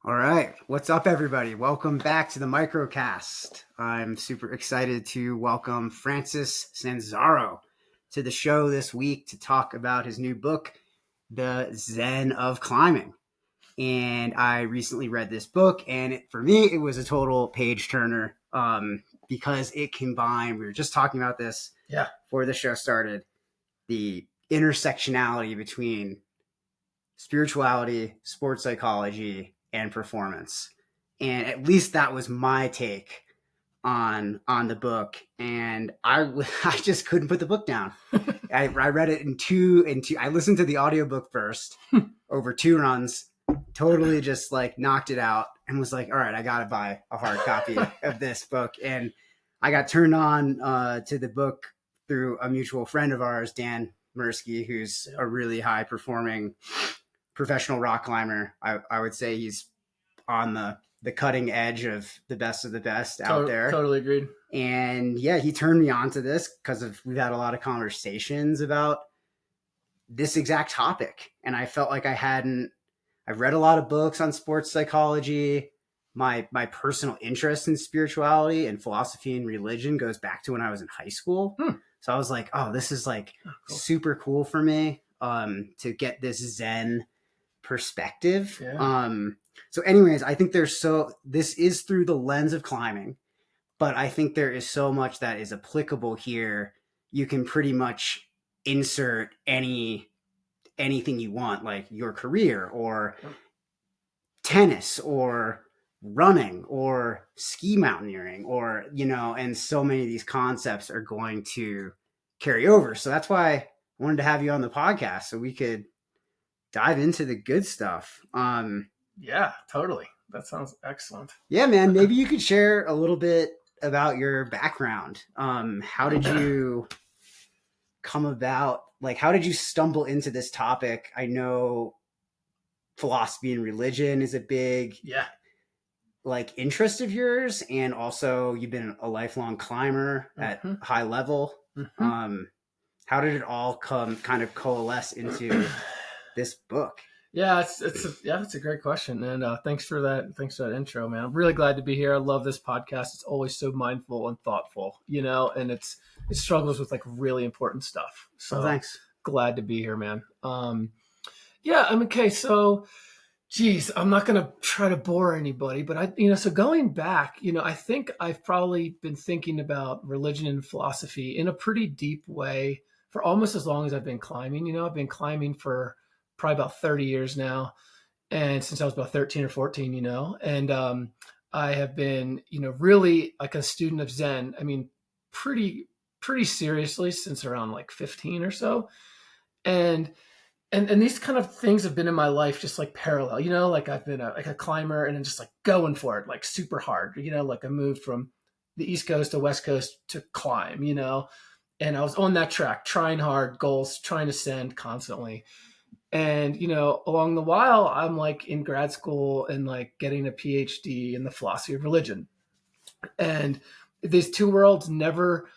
All right. What's up, everybody? Welcome back to the microcast. I'm super excited to welcome Francis Sanzaro to the show this week to talk about his new book, The Zen of Climbing. And I recently read this book, and for me, it was a total page turner because it combined, we were just talking about this before the show started, the intersectionality between spirituality, sports psychology, and performance. And at least that was my take on the book. And I just couldn't put the book down. I read it in two. I listened to the audiobook first over 2 runs, totally just like knocked it out and was like, all right, I got to buy a hard copy of this book. And I got turned on to the book through a mutual friend of ours, Dan Mirsky, who's a really high performing professional rock climber. I would say he's on the cutting edge of the best out there. Totally agreed. And yeah, he turned me on to this because we've had a lot of conversations about this exact topic. And I felt like I've read a lot of books on sports psychology. My personal interest in spirituality and philosophy and religion goes back to when I was in high school. So I was like, oh, this is like super cool for me to get this Zen perspective. So anyways, I think this is through the lens of climbing, but I think there is so much that is applicable here. You can pretty much insert anything you want, like your career or tennis or running or ski mountaineering or, and so many of these concepts are going to carry over. So that's why I wanted to have you on the podcast so we could dive into the good stuff. Yeah, totally. That sounds excellent. Yeah, man. Maybe you could share a little bit about your background. How did you come about? Like, how did you stumble into this topic? I know philosophy and religion is a big interest of yours, and also you've been a lifelong climber at high level. How did it all kind of coalesce into this book? Yeah, it's a great question, and thanks for that intro, man. I'm really glad to be here. I love this podcast. It's always so mindful and thoughtful, and it struggles with like really important stuff. So thanks. Glad to be here, man. Okay. So, geez, I'm not gonna try to bore anybody, but so going back, I think I've probably been thinking about religion and philosophy in a pretty deep way for almost as long as I've been climbing. I've been climbing for probably about 30 years now. And since I was about 13 or 14, and I have been, really like a student of Zen. I mean, pretty seriously since around like 15 or so. And these kind of things have been in my life, just like parallel, like I've been a climber and then just like going for it, like super hard, like I moved from the East Coast to West Coast to climb, and I was on that track, trying hard, goals, trying to ascend constantly. And, along the while, I'm like in grad school and like getting a PhD in the philosophy of religion. And these two worlds never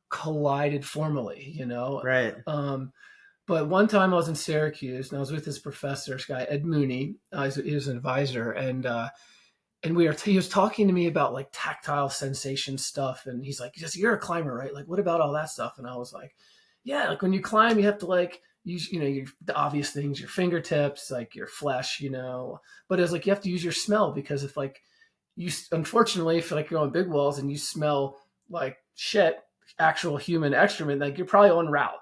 collided formally, Right. But one time I was in Syracuse and I was with this professor, this guy, Ed Mooney. He was an advisor. And he was talking to me about like tactile sensation stuff. And he's like, you're a climber, right? Like, what about all that stuff? And I was like, yeah, like when you climb, you have to like, use, the obvious things, your fingertips, like your flesh, but it's like, you have to use your smell because if like unfortunately, if like you're on big walls and you smell like shit, actual human excrement, like you're probably on route,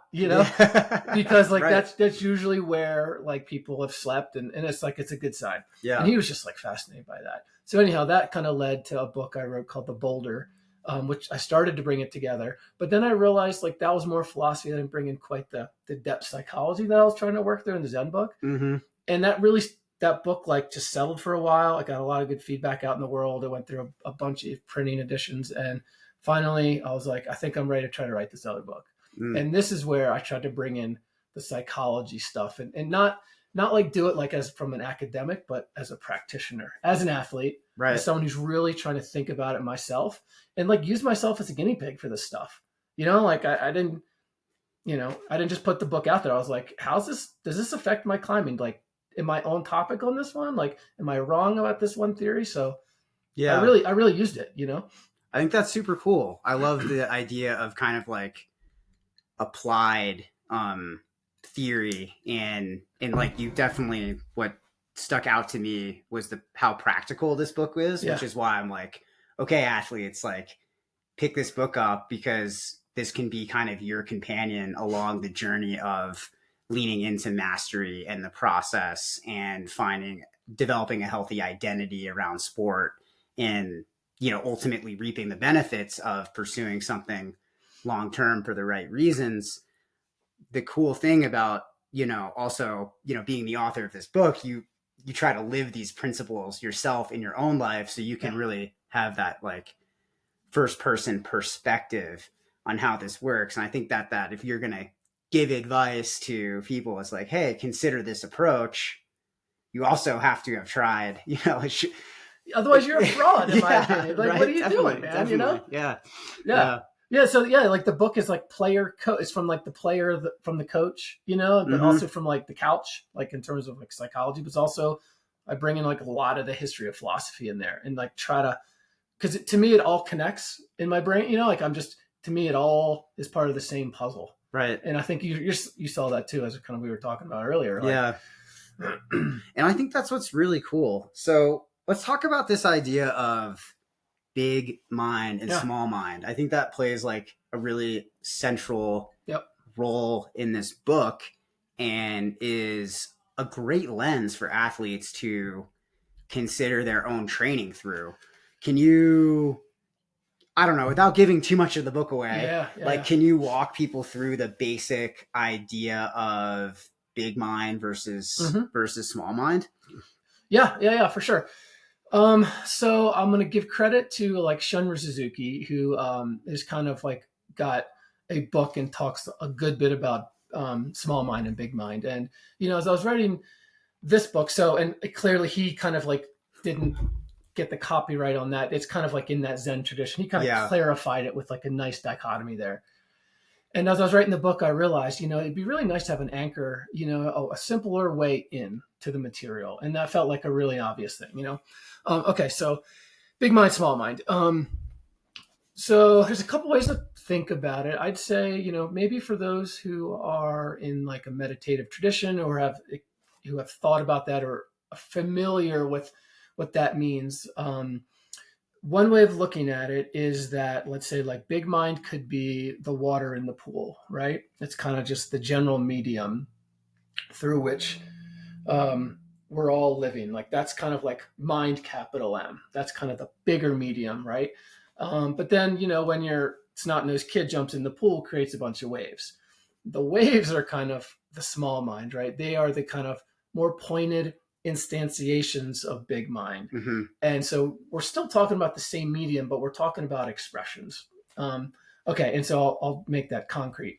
because like right. that's usually where like people have slept and it's like, it's a good sign. Yeah. And he was just like fascinated by that. So anyhow, that kind of led to a book I wrote called The Boulder, which I started to bring it together. But then I realized like that was more philosophy. I didn't bring in quite the depth psychology that I was trying to work through in the Zen book. And that book like just settled for a while. I got a lot of good feedback out in the world. I went through a bunch of printing editions. And finally, I was like, I think I'm ready to try to write this other book. And this is where I tried to bring in the psychology stuff and not like do it like as from an academic, but as a practitioner, as an athlete, right. As someone who's really trying to think about it myself and like use myself as a guinea pig for this stuff. Like I didn't just put the book out there. I was like, does this affect my climbing? Like, am I on topic on this one? Like, am I wrong about this one theory? So Yeah. I really used it, I think that's super cool. I love the idea of kind of like applied theory, and like you definitely, what stuck out to me was the how practical this book was, Yeah. which is why I'm like, okay, athletes, like pick this book up, because this can be kind of your companion along the journey of leaning into mastery and the process and developing a healthy identity around sport, and ultimately reaping the benefits of pursuing something long term for the right reasons. The cool thing about also being the author of this book, you try to live these principles yourself in your own life, so you can really have that like first person perspective on how this works. And I think that if you're going to give advice to people, it's like, hey, consider this approach, you also have to have tried, Otherwise you're a fraud, in my opinion. Like, right? What are you doing, man? Definitely. Yeah. So like the book is like it's from like the player, from the coach, but also from like the couch, like in terms of like psychology, but it's also, I bring in like a lot of the history of philosophy in there, and like try to, because to me it all connects in my brain, like to me it all is part of the same puzzle, right? And I think you saw that too, as kind of we were talking about earlier. Yeah. And I think that's what's really cool. So let's talk about this idea of big mind and small mind. I think that plays like a really central role in this book, and is a great lens for athletes to consider their own training through. Can you, I don't know, without giving too much of the book away, can you walk people through the basic idea of big mind versus small mind? Yeah, for sure. So I'm going to give credit to like Shunryu Suzuki, who is kind of like got a book and talks a good bit about small mind and big mind. And, as I was writing this book, and clearly he kind of like didn't get the copyright on that. It's kind of like in that Zen tradition. He kind of clarified it with like a nice dichotomy there. And as I was writing the book, I realized, it'd be really nice to have an anchor, a simpler way in to the material. And that felt like a really obvious thing, Okay, so big mind, small mind. So there's a couple ways to think about it. I'd say, maybe for those who are in like a meditative tradition, or who have thought about that, or are familiar with what that means. One way of looking at it is that, let's say, like big mind could be the water in the pool, right? It's kind of just the general medium through which we're all living. Like that's kind of like mind, capital M. That's kind of the bigger medium, right? But then, when your snot-nosed kid jumps in the pool, creates a bunch of waves. The waves are kind of the small mind, right? They are the kind of more pointed instantiations of big mind. And so we're still talking about the same medium, but we're talking about expressions. Okay, and so I'll make that concrete.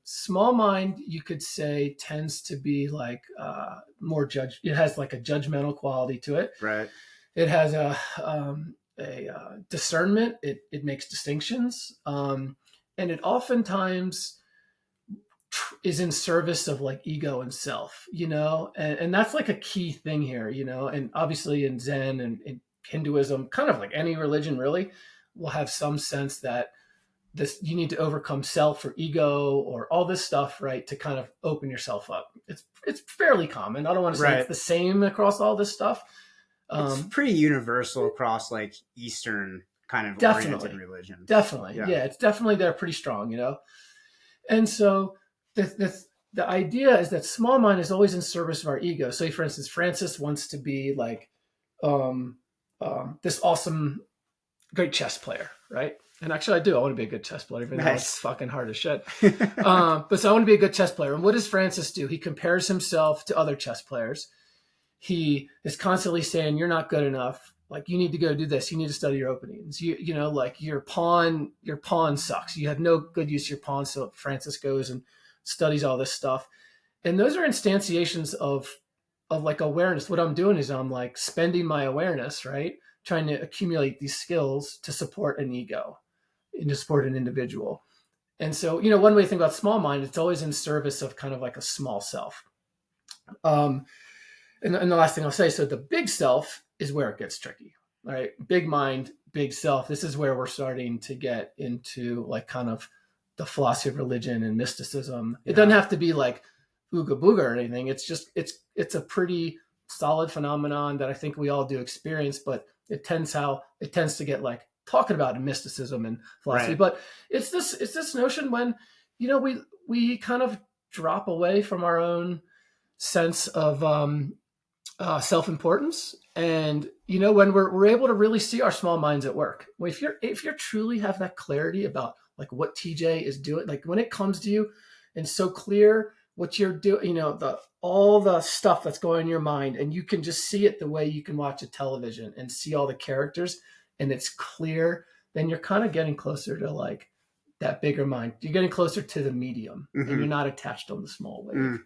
Small mind, you could say, tends to be like it has like a judgmental quality to it. Right. It has a discernment. It makes distinctions. And it oftentimes is in service of like ego and self, and that's like a key thing here, and obviously in Zen and in Hinduism, kind of like any religion really, will have some sense that you need to overcome self or ego or all this stuff, right, to kind of open yourself up. It's fairly common. I don't want to say it's the same across all this stuff. It's pretty universal across like Eastern kind of oriented religions. Definitely. Yeah, it's definitely there, pretty strong, And so the idea is that small mind is always in service of our ego. So, for instance, Francis wants to be like this awesome, great chess player, right? And actually, I do. I want to be a good chess player, even though it's fucking hard as shit. But so I want to be a good chess player. And what does Francis do? He compares himself to other chess players. He is constantly saying, "You're not good enough. Like, you need to go do this. You need to study your openings. Like your pawn sucks. You have no good use of your pawn." So Francis goes and studies all this stuff. And those are instantiations of like awareness. What I'm doing is I'm like spending my awareness, right? Trying to accumulate these skills to support an ego and to support an individual. And so, one way to think about small mind, it's always in service of kind of like a small self. Um, and the last thing I'll say, so the big self is where it gets tricky, right? Big mind, big self. This is where we're starting to get into like kind of the philosophy of religion and mysticism. It doesn't have to be like ooga booga or anything. It's just, it's a pretty solid phenomenon that I think we all do experience, but it tends to get like talking about mysticism and philosophy. Right. But it's this notion when, we kind of drop away from our own sense of self-importance, and when we're able to really see our small minds at work. If you're truly have that clarity about like what TJ is doing, like when it comes to you and so clear what you're doing, all the stuff that's going in your mind, and you can just see it the way you can watch a television and see all the characters, and it's clear, then you're kind of getting closer to like that bigger mind. You're getting closer to the medium, and you're not attached on the small wave.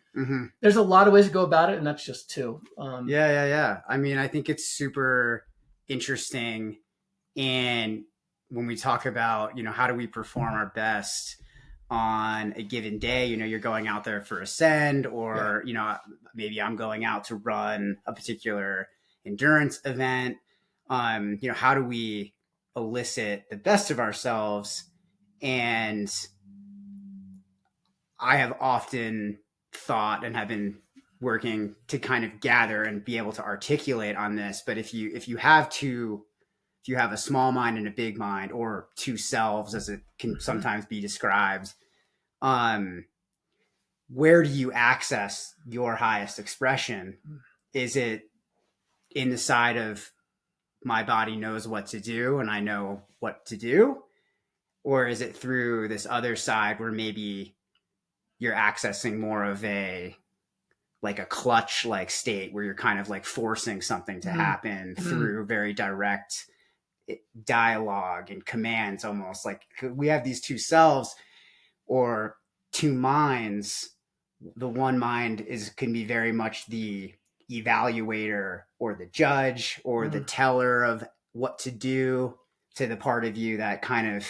There's a lot of ways to go about it, and that's just two. Yeah. I mean, I think it's super interesting. And when we talk about, how do we perform our best on a given day, you're going out there for ascend, or, maybe I'm going out to run a particular endurance event. How do we elicit the best of ourselves? And I have often thought and have been working to kind of gather and be able to articulate on this. But if you have a small mind and a big mind, or two selves, as it can sometimes be described, where do you access your highest expression? Is it in the side of my body knows what to do and I know what to do? Or is it through this other side where maybe you're accessing more of a clutch like state, where you're kind of like forcing something to happen through very direct dialogue and commands? Almost like we have these two selves or two minds. The one mind can be very much the evaluator or the judge or the teller of what to do, to the part of you that kind of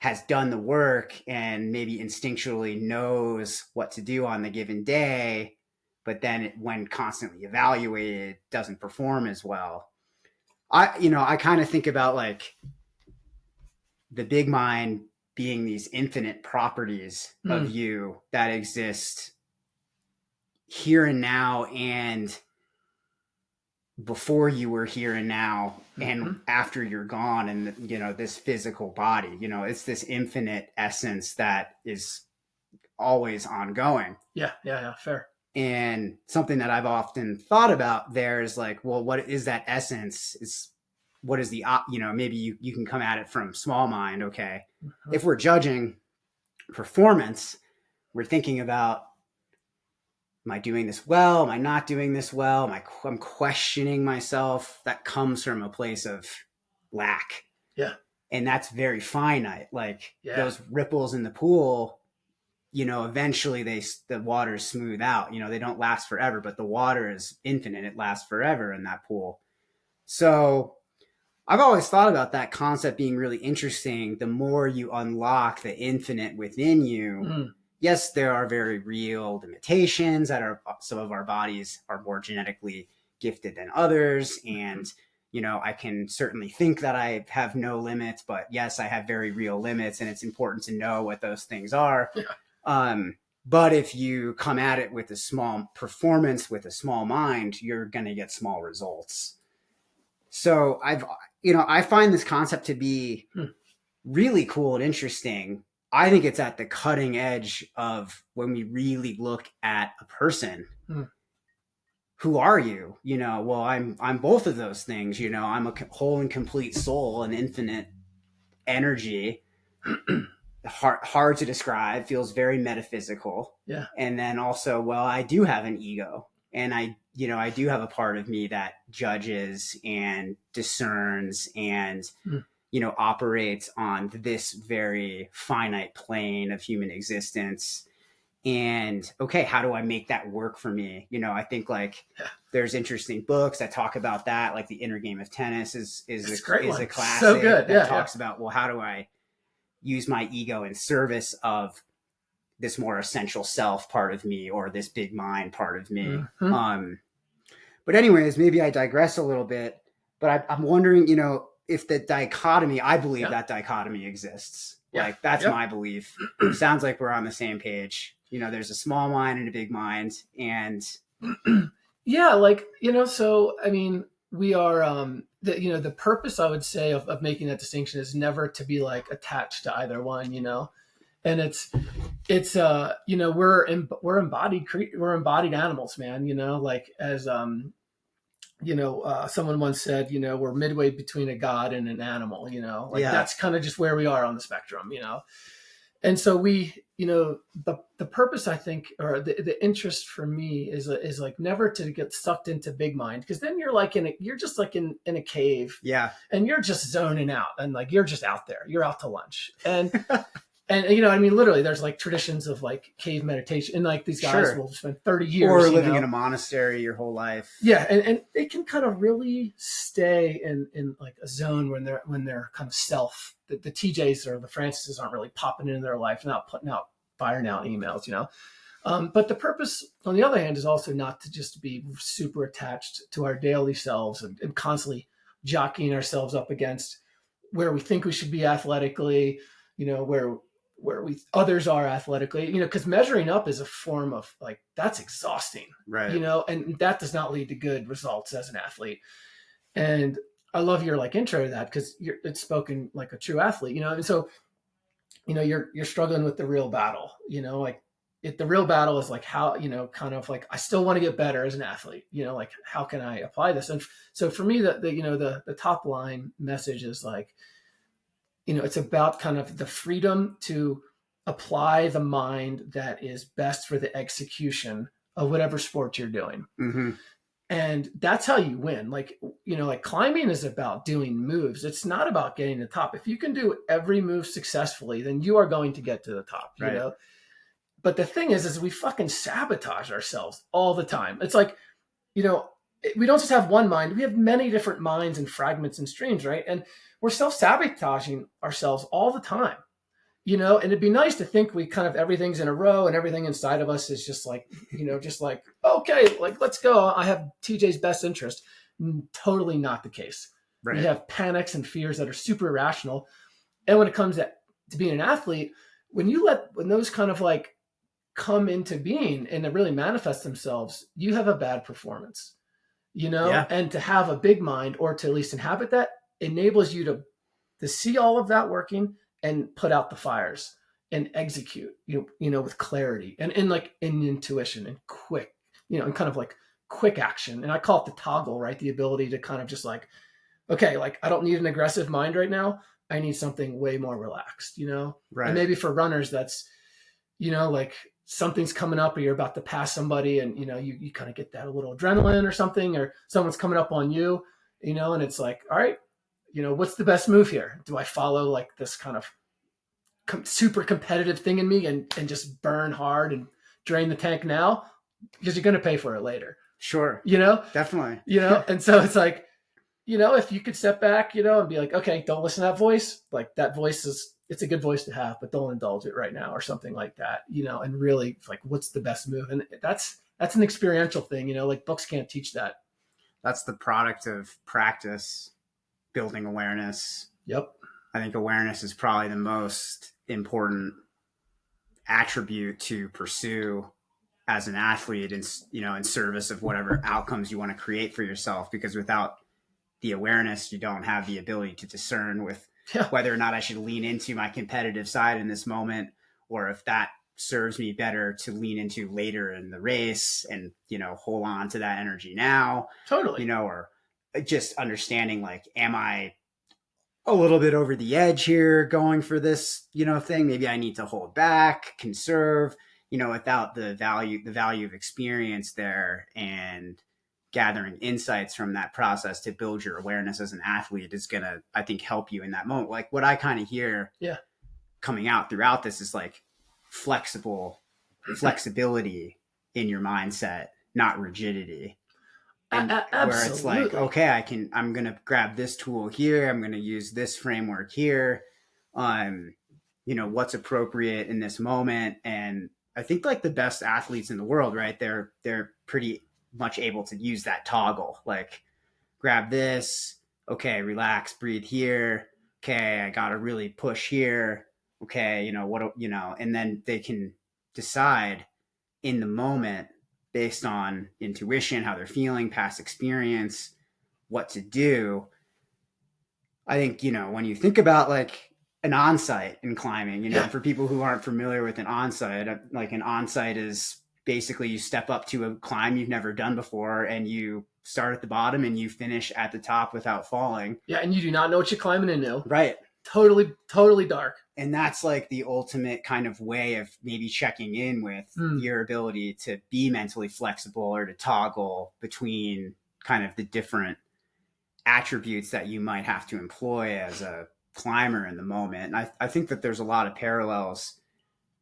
has done the work and maybe instinctually knows what to do on the given day, but then when constantly evaluated, doesn't perform as well. I kind of think about like the big mind being these infinite properties of you that exist here and now, and before you were here and now, and after you're gone, and this physical body, it's this infinite essence that is always ongoing. Yeah, fair. And something that I've often thought about there is like, well, what is that essence? Is what is the maybe you can come at it from small mind. Okay, if we're judging performance, we're thinking about, am I doing this well? Am I not doing this well? I'm questioning myself. That comes from a place of lack. Yeah. And that's finite. Like those ripples in the pool, eventually the waters smooth out. They don't last forever, but the water is infinite. It lasts forever in that pool. So I've always thought about that concept being really interesting. The more you unlock the infinite within you, yes, there are very real limitations that some of our bodies are more genetically gifted than others. And, I can certainly think that I have no limits, but yes, I have very real limits, and it's important to know what those things are. Yeah. But if you come at it with a small performance, with a small mind, you're going to get small results. So I find this concept to be really cool and interesting. I think it's at the cutting edge of when we really look at a person. Who are you? Well, I'm both of those things. I'm a whole and complete soul, an infinite energy. Hard to describe, feels very metaphysical. Yeah. And then also, well, I do have an ego, and I do have a part of me that judges and discerns and operates on this very finite plane of human existence. And okay, how do I make that work for me? I think there's interesting books that talk about that, like The Inner Game of Tennis is a classic. So good. That talks about, well, how do I use my ego in service of this more essential self part of me or this big mind part of me. Mm-hmm. But anyways, maybe I digress a little bit, but I'm wondering, if the dichotomy, I believe Yeah. that dichotomy exists. Yeah. Like that's Yep. my belief. Sounds like we're on the same page. There's a small mind and a big mind, and Yeah, so I mean, we are the purpose, I would say, of making that distinction is never to be like attached to either one, and we're embodied animals, man, like as someone once said, we're midway between a god and an animal, like yeah, that's kind of just where we are on the spectrum, and so we, the purpose, I think, or the interest for me is like never to get sucked into big mind, because then you're just like in a cave, yeah, and you're just zoning out, and like you're just out there, you're out to lunch, and I mean, literally, there's like traditions of like cave meditation, and like these guys sure. will spend 30 years Or living in a monastery your whole life. Yeah, and they can kind of really stay in like a zone when they're kind of self. The TJs or the Francises aren't really popping into their life, not putting out firing out emails, But the purpose, on the other hand, is also not to just be super attached to our daily selves and constantly jockeying ourselves up against where we think we should be athletically, where we others are athletically, because measuring up is a form of like, that's exhausting, right? And that does not lead to good results as an athlete. And I love your like intro to that, because it's spoken like a true athlete, and so you're struggling with the real battle, like the real battle is like how, kind of like, I still want to get better as an athlete, like how can I apply this? And so for me, the top line message is like, it's about kind of the freedom to apply the mind that is best for the execution of whatever sport you're doing. Mm-hmm. And that's how you win. Like, like climbing is about doing moves. It's not about getting to the top. If you can do every move successfully, then you are going to get to the top, right. But the thing is we fucking sabotage ourselves all the time. It's like, we don't just have one mind. We have many different minds and fragments and streams, right? And we're self-sabotaging ourselves all the time, and it'd be nice to think we kind of everything's in a row and everything inside of us is just like, just like, okay, like, let's go. I have TJ's best interest. Totally not the case. Right. We have panics and fears that are super irrational. And when it comes to being an athlete, when those kind of like come into being and it really manifest themselves, you have a bad performance, Yeah. And to have a big mind, or to at least inhabit that, enables you to see all of that working and put out the fires and execute, with clarity and like in intuition and quick, and kind of like quick action. And I call it the toggle, right? The ability to kind of just like, okay, like I don't need an aggressive mind right now. I need something way more relaxed, Right. And maybe for runners, that's, like something's coming up or you're about to pass somebody and, you kind of get that a little adrenaline or something, or someone's coming up on you, and it's like, all right, what's the best move here? Do I follow like this kind of super competitive thing in me and just burn hard and drain the tank now? Because you're going to pay for it later. Sure. Definitely. And so it's like, if you could step back, and be like, okay, don't listen to that voice. Like that voice it's a good voice to have, but don't indulge it right now or something like that, and really like, what's the best move? And that's an experiential thing, like books can't teach that. That's the product of practice, building awareness. Yep. I think awareness is probably the most important attribute to pursue as an athlete in service of whatever outcomes you want to create for yourself, because without the awareness, you don't have the ability to discern with whether or not I should lean into my competitive side in this moment, or if that serves me better to lean into later in the race and, hold on to that energy now. Totally. Or just understanding like, am I a little bit over the edge here going for this, thing? Maybe I need to hold back, conserve, without the value of experience there, and gathering insights from that process to build your awareness as an athlete is going to, I think, help you in that moment. Like what I kind of hear coming out throughout this is like flexibility in your mindset, not rigidity. And where it's like, okay, I'm going to grab this tool here. I'm going to use this framework here. what's appropriate in this moment. And I think like the best athletes in the world, right? They're pretty much able to use that toggle, like grab this, okay, relax, breathe here, okay, I gotta really push here, okay, and then they can decide in the moment based on intuition, how they're feeling, past experience, what to do. I think, when you think about like an on-site in climbing, for people who aren't familiar with an on-site, like an on-site is basically you step up to a climb you've never done before and you start at the bottom and you finish at the top without falling. Yeah, and you do not know what you're climbing into. Right. Totally dark. And that's like the ultimate kind of way of maybe checking in with your ability to be mentally flexible or to toggle between kind of the different attributes that you might have to employ as a climber in the moment. And I think that there's a lot of parallels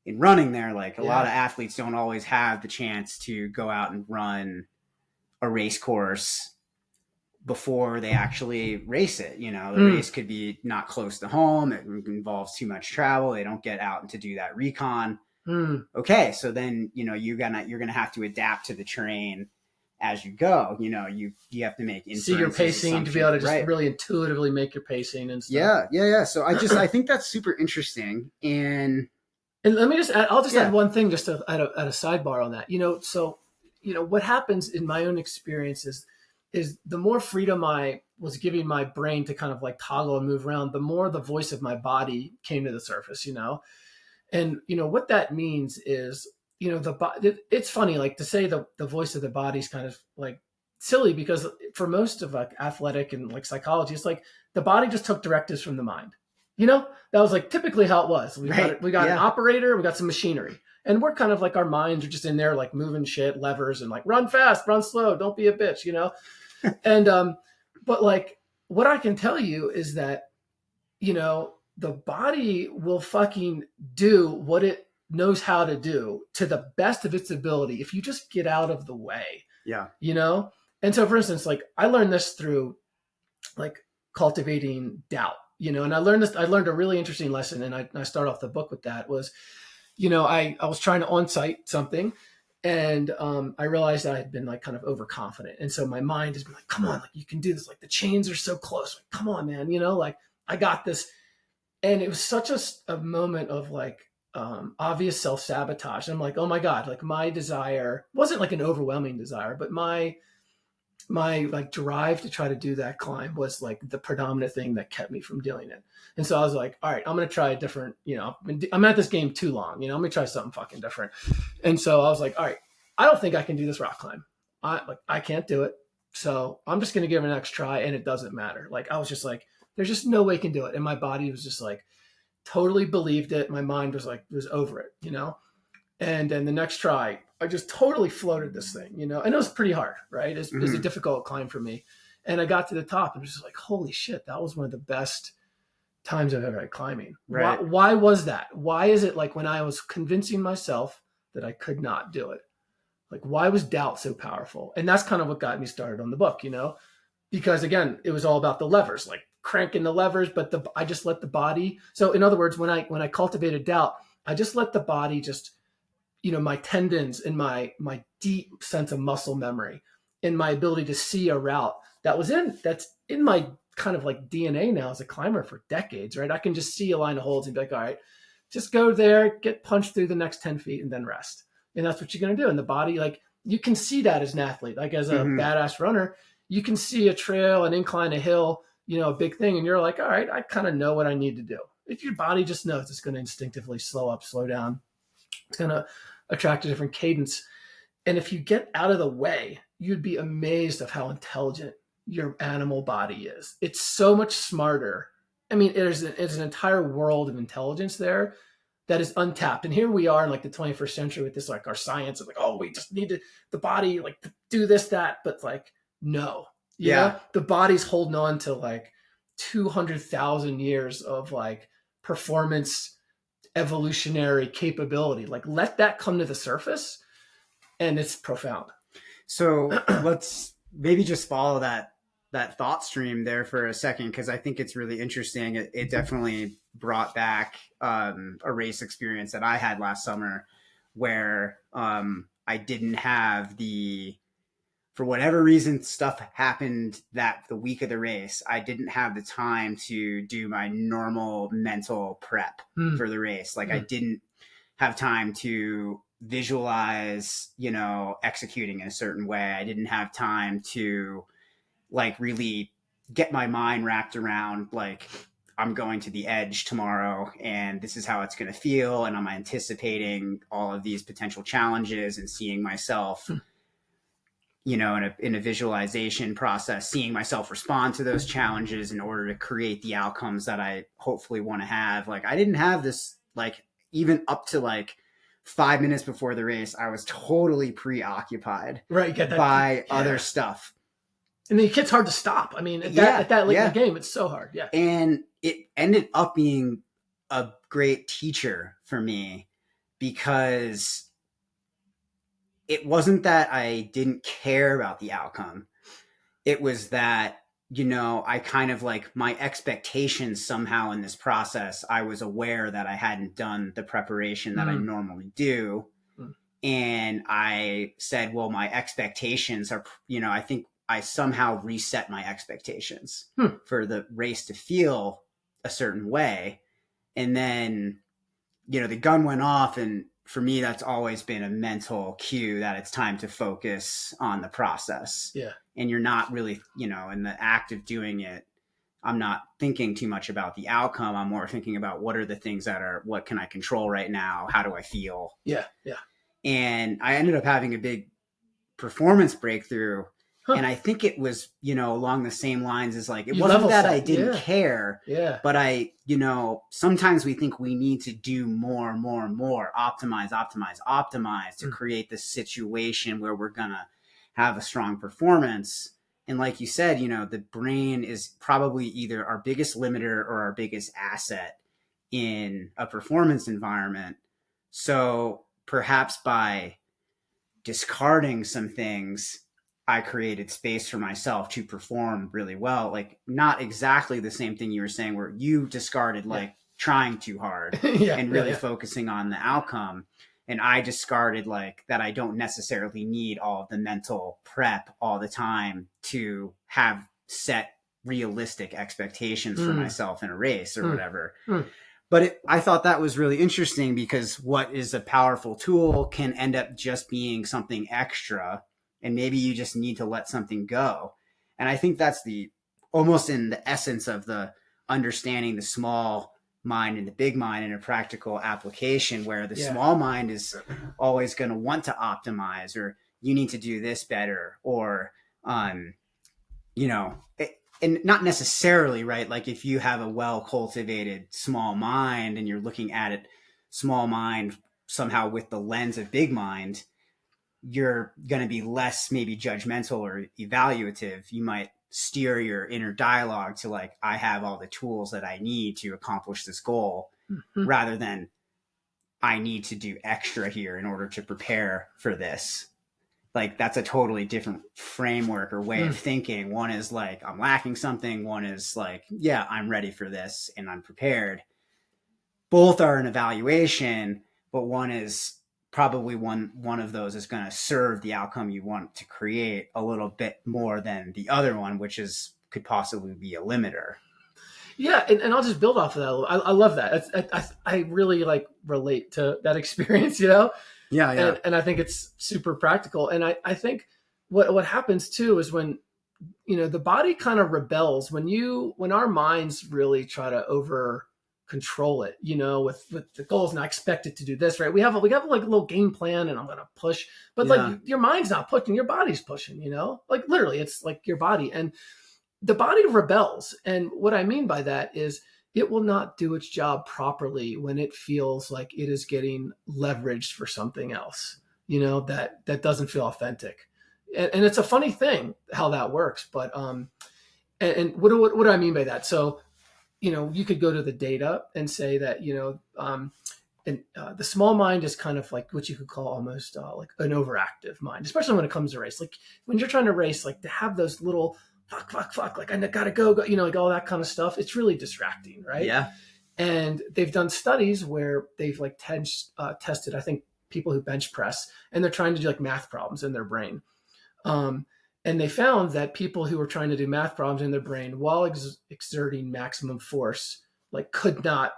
in running there. Like a lot of athletes don't always have the chance to go out and run a race course before they actually race it. The race could be not close to home. It involves too much travel. They don't get out and to do that recon. Okay. So then, you're going to have to adapt to the terrain as you go. You have to make see your pacing to be able to just really intuitively make your pacing and stuff. Yeah. So I think that's super interesting. And let me just add, I'll just add one thing just to add a sidebar on that. So what happens in my own experience is the more freedom I was giving my brain to kind of like toggle and move around, the more the voice of my body came to the surface, and what that means is, it's funny, like to say the voice of the body is kind of like silly, because for most of like athletic and like psychology, it's like the body just took directives from the mind. That was like typically how it was. We got an operator, we got some machinery, and we're kind of like, our minds are just in there like moving shit, levers, and like run fast, run slow, don't be a bitch, and but like what I can tell you is that the body will fucking do what it knows how to do to the best of its ability if you just get out of the way. And so for instance, like I learned this through like cultivating doubt, and I learned a really interesting lesson, and I start off the book with that was, I was trying to on-site something, and I realized that I had been like kind of overconfident. And so my mind has been like, come on, like you can do this. Like the chains are so close. Like, come on, man, like I got this. And it was such a moment of like obvious self-sabotage. And I'm like, oh my God, like my desire wasn't like an overwhelming desire, but my like drive to try to do that climb was like the predominant thing that kept me from doing it. And so I was like, all right, I'm going to try a different, I'm at this game too long, let me try something fucking different. And so I was like, all right, I don't think I can do this rock climb. I can't do it. So I'm just going to give it an next try, and it doesn't matter. Like, I was just like, there's just no way I can do it. And my body was just like, totally believed it. My mind was like, was over it, And then the next try, I just totally floated this thing, and it was pretty hard, right? It was a difficult climb for me. And I got to the top and was just like, holy shit, that was one of the best times I've ever had climbing. Right. Why was that? Why is it like when I was convincing myself that I could not do it? Like, why was doubt so powerful? And that's kind of what got me started on the book, because again, it was all about the levers, like cranking the levers, but I just let the body. So in other words, when I cultivated doubt, I just let the body just, my tendons and my deep sense of muscle memory and my ability to see a route that's in my kind of like DNA now as a climber for decades, right? I can just see a line of holds and be like, all right, just go there, get punched through the next 10 feet and then rest. And that's what you're going to do. And the body, like you can see that as an athlete, like as a badass runner, you can see a trail, an incline, a hill, a big thing. And you're like, all right, I kind of know what I need to do. If your body just knows, it's going to instinctively slow up, slow down. It's going to attract a different cadence. And if you get out of the way, you'd be amazed of how intelligent your animal body is. It's so much smarter. I mean, there's an entire world of intelligence there that is untapped. And here we are in like the 21st century with this, like our science of like, oh, we just need the body like to do this, that, but like, no. The body's holding on to like 200,000 years of like performance evolutionary capability. Like let that come to the surface and it's profound. So let's maybe just follow that thought stream there for a second, because I think it's really interesting. It definitely brought back a race experience that I had last summer where I didn't have for whatever reason, stuff happened that the week of the race, I didn't have the time to do my normal mental prep for the race. Like I didn't have time to visualize, executing in a certain way. I didn't have time to like really get my mind wrapped around like I'm going to the edge tomorrow and this is how it's going to feel. And I'm anticipating all of these potential challenges and seeing myself, in a visualization process, seeing myself respond to those challenges in order to create the outcomes that I hopefully want to have. Like I didn't have this, like even up to like 5 minutes before the race, I was totally preoccupied by other stuff. And then it's hard to stop. I mean, at that late in the game, it's so hard. Yeah. And it ended up being a great teacher for me because it wasn't that I didn't care about the outcome. It was that, I kind of like my expectations somehow in this process, I was aware that I hadn't done the preparation that I normally do. And I said, well, my expectations are, I think I somehow reset my expectations for the race to feel a certain way. And then, the gun went off. And for me, that's always been a mental cue that it's time to focus on the process. Yeah. And you're not really, in the act of doing it, I'm not thinking too much about the outcome. I'm more thinking about what are the things what can I control right now? How do I feel? Yeah. Yeah. And I ended up having a big performance breakthrough. And I think it was, along the same lines as like, it wasn't that I didn't care, but I, sometimes we think we need to do more, optimize to create this situation where we're going to have a strong performance. And like you said, the brain is probably either our biggest limiter or our biggest asset in a performance environment. So perhaps by discarding some things, I created space for myself to perform really well. Like not exactly the same thing you were saying where you discarded like trying too hard and really focusing on the outcome. And I discarded like that I don't necessarily need all of the mental prep all the time to have set realistic expectations for myself in a race or whatever. But I thought that was really interesting because what is a powerful tool can end up just being something extra. And maybe you just need to let something go. And I think that's almost in the essence of the understanding the small mind and the big mind in a practical application where the small mind is always going to want to optimize or you need to do this better or, and not necessarily, right? Like if you have a well-cultivated small mind and you're looking at it, small mind somehow with the lens of big mind, you're going to be less maybe judgmental or evaluative. You might steer your inner dialogue to like, I have all the tools that I need to accomplish this goal rather than I need to do extra here in order to prepare for this. Like that's a totally different framework or way of thinking. One is like, I'm lacking something. One is like, yeah, I'm ready for this and I'm prepared. Both are an evaluation, but one is probably one of those is going to serve the outcome you want to create a little bit more than the other one, which could possibly be a limiter. Yeah. And I'll just build off of that. I love that. I really like relate to that experience, Yeah. And I think it's super practical. And I think what happens too is when, the body kind of rebels when our minds really try to over control it, with the goals. And I expect it to do this, right? We have like a little game plan and I'm going to push, but like your mind's not pushing, your body's pushing, like literally it's like your body and the body rebels. And what I mean by that is it will not do its job properly when it feels like it is getting leveraged for something else, that doesn't feel authentic. And it's a funny thing how that works, but, and what do I mean by that? So, you could go to the data and say that, the small mind is kind of like what you could call almost like an overactive mind, especially when it comes to race. Like when you're trying to race, like to have those little fuck, like I gotta go, like all that kind of stuff. It's really distracting, right? Yeah. And they've done studies where they've like tested, I think, people who bench press, and they're trying to do like math problems in their brain. Um, and they found that people who were trying to do math problems in their brain while exerting maximum force, like, could not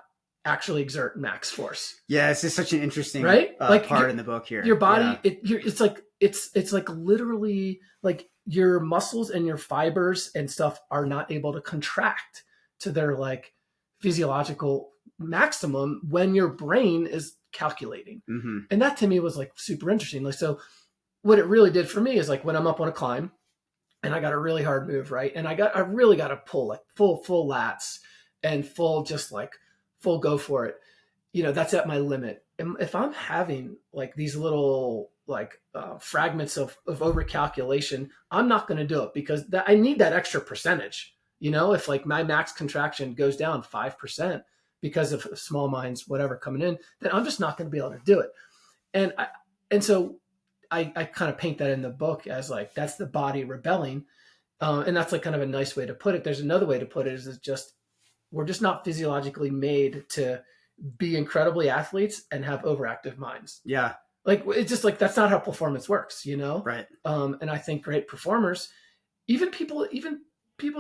actually exert max force. Yeah, it's just such an interesting right? Like part in the book here. Your body, Yeah. it's like literally like your muscles and your fibers and stuff are not able to contract to their like physiological maximum when your brain is calculating. Mm-hmm. And that to me was like super interesting. Like, so what it really did for me is like when I'm up on a climb and I got a really hard move, right? And I really got to pull like full lats and full, just like full go for it. You know, that's at my limit. And if I'm having like these little like fragments of overcalculation, I'm not going to do it because I need that extra percentage. You know, if like my max contraction goes down 5% because of small minds, whatever coming in, then I'm just not going to be able to do it. And so I kind of paint that in the book as like, that's the body rebelling. And that's like kind of a nice way to put it. There's another way to put it is just, we're just not physiologically made to be incredibly athletes and have overactive minds. Yeah. Like, it's just like, that's not how performance works, you know? Right. And I think great performers, even people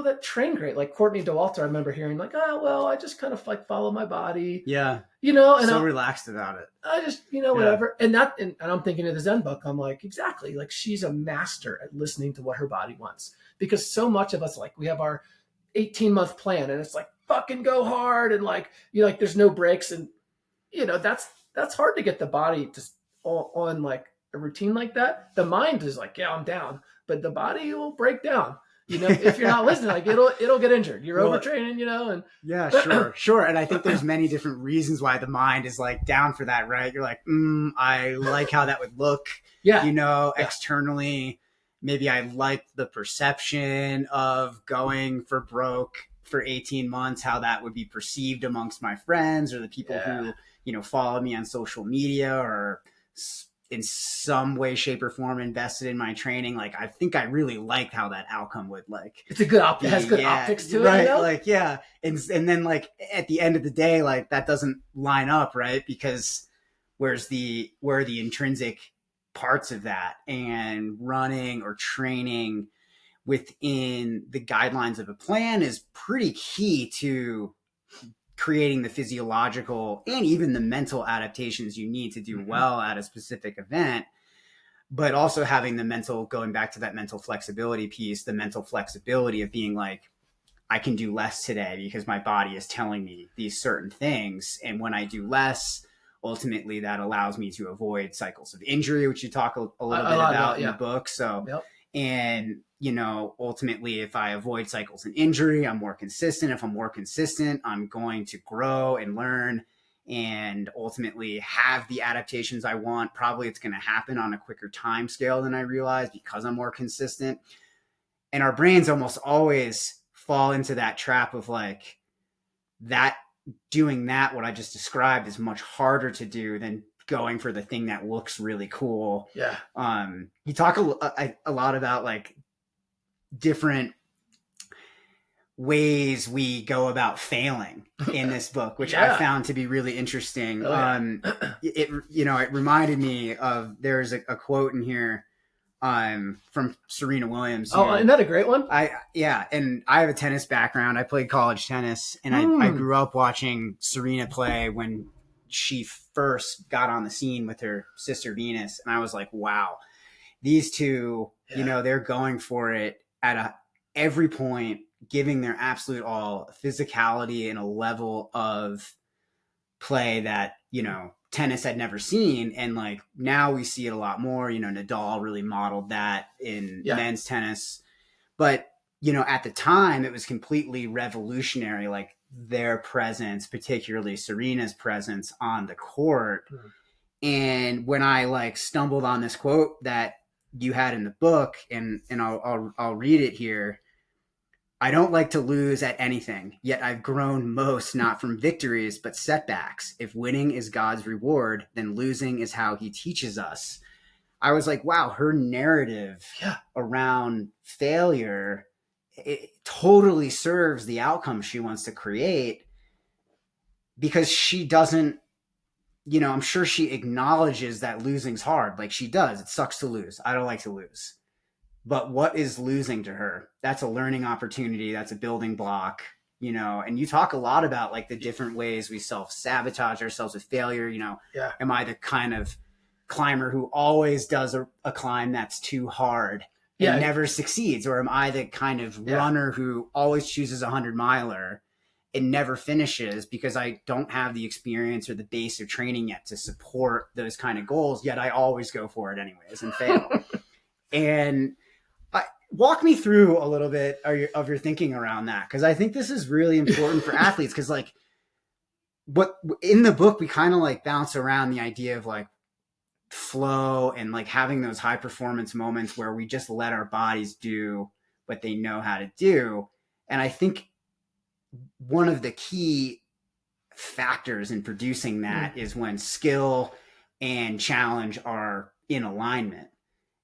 that train great, like Courtney Dauwalter, I remember hearing like, oh, well, I just kind of like follow my body. Yeah. You know, and so relaxed about it. I just, you know, whatever. And I'm thinking of the Zen book. I'm like, exactly. Like, she's a master at listening to what her body wants, because so much of us, like, we have our 18-month plan and it's like, fucking go hard. And like, you know, like there's no breaks. And, you know, that's hard to get the body to on like a routine like that. The mind is like, yeah, I'm down, but the body will break down. You know, if you're not listening, like it'll get injured. You're overtraining, you know, and yeah, sure. And I think there's many different reasons why the mind is like down for that, right? You're like, I like how that would look, you know, externally. Maybe I like the perception of going for broke for 18 months, how that would be perceived amongst my friends or the people who, you know, follow me on social media or in some way, shape, or form invested in my training. Like, I think I really liked how that outcome would like. It's a good it has good optics to it, right? You know? Like, yeah, and then like at the end of the day, like that doesn't line up, right? Because where are the intrinsic parts of that, and running or training within the guidelines of a plan is pretty key to creating the physiological and even the mental adaptations you need to do well at a specific event, but also having the mental, going back to that mental flexibility piece, the mental flexibility of being like, I can do less today because my body is telling me these certain things. And when I do less, ultimately that allows me to avoid cycles of injury, which you talk a little bit about in the book. So, and, you know, ultimately, if I avoid cycles and injury, I'm more consistent. If I'm more consistent, I'm going to grow and learn and ultimately have the adaptations I want. Probably it's going to happen on a quicker time scale than I realize because I'm more consistent. And our brains almost always fall into that trap of like that, doing that, what I just described, is much harder to do than going for the thing that looks really cool. Yeah. You talk a lot about like different ways we go about failing in this book, which I found to be really interesting. It reminded me of, there's a quote in here from Serena Williams. Isn't that a great one? And I have a tennis background. I played college tennis, and I grew up watching Serena play when she first got on the scene with her sister Venus, and I was like, wow, these two, you know, they're going for it at every point, giving their absolute all, physicality and a level of play that, you know, tennis had never seen. And like now we see it a lot more. You know, Nadal really modeled that in men's tennis, but you know, at the time it was completely revolutionary, like their presence, particularly Serena's presence on the court. And when I like stumbled on this quote that you had in the book, and I'll read it here. I don't like to lose at anything, yet I've grown most not from victories, but setbacks. If winning is God's reward, then losing is how he teaches us. I was like, wow, her narrative around failure, it totally serves the outcome she wants to create. because she doesn't, I'm sure she acknowledges that losing's hard. Like she does. It sucks to lose. I don't like to lose. But what is losing to her? That's a learning opportunity. That's a building block, and you talk a lot about like the different ways we self-sabotage ourselves with failure. Yeah. Am I the kind of climber who always does a climb that's too hard and never succeeds? Or am I the kind of runner who always chooses a 100-miler and never finishes because I don't have the experience or the base of training yet to support those kind of goals, yet I always go for it anyways and fail? And walk me through a little bit of your thinking around that, because I think this is really important for athletes, because like what in the book we kind of like bounce around the idea of like flow and like having those high performance moments where we just let our bodies do what they know how to do. And I think one of the key factors in producing that is when skill and challenge are in alignment.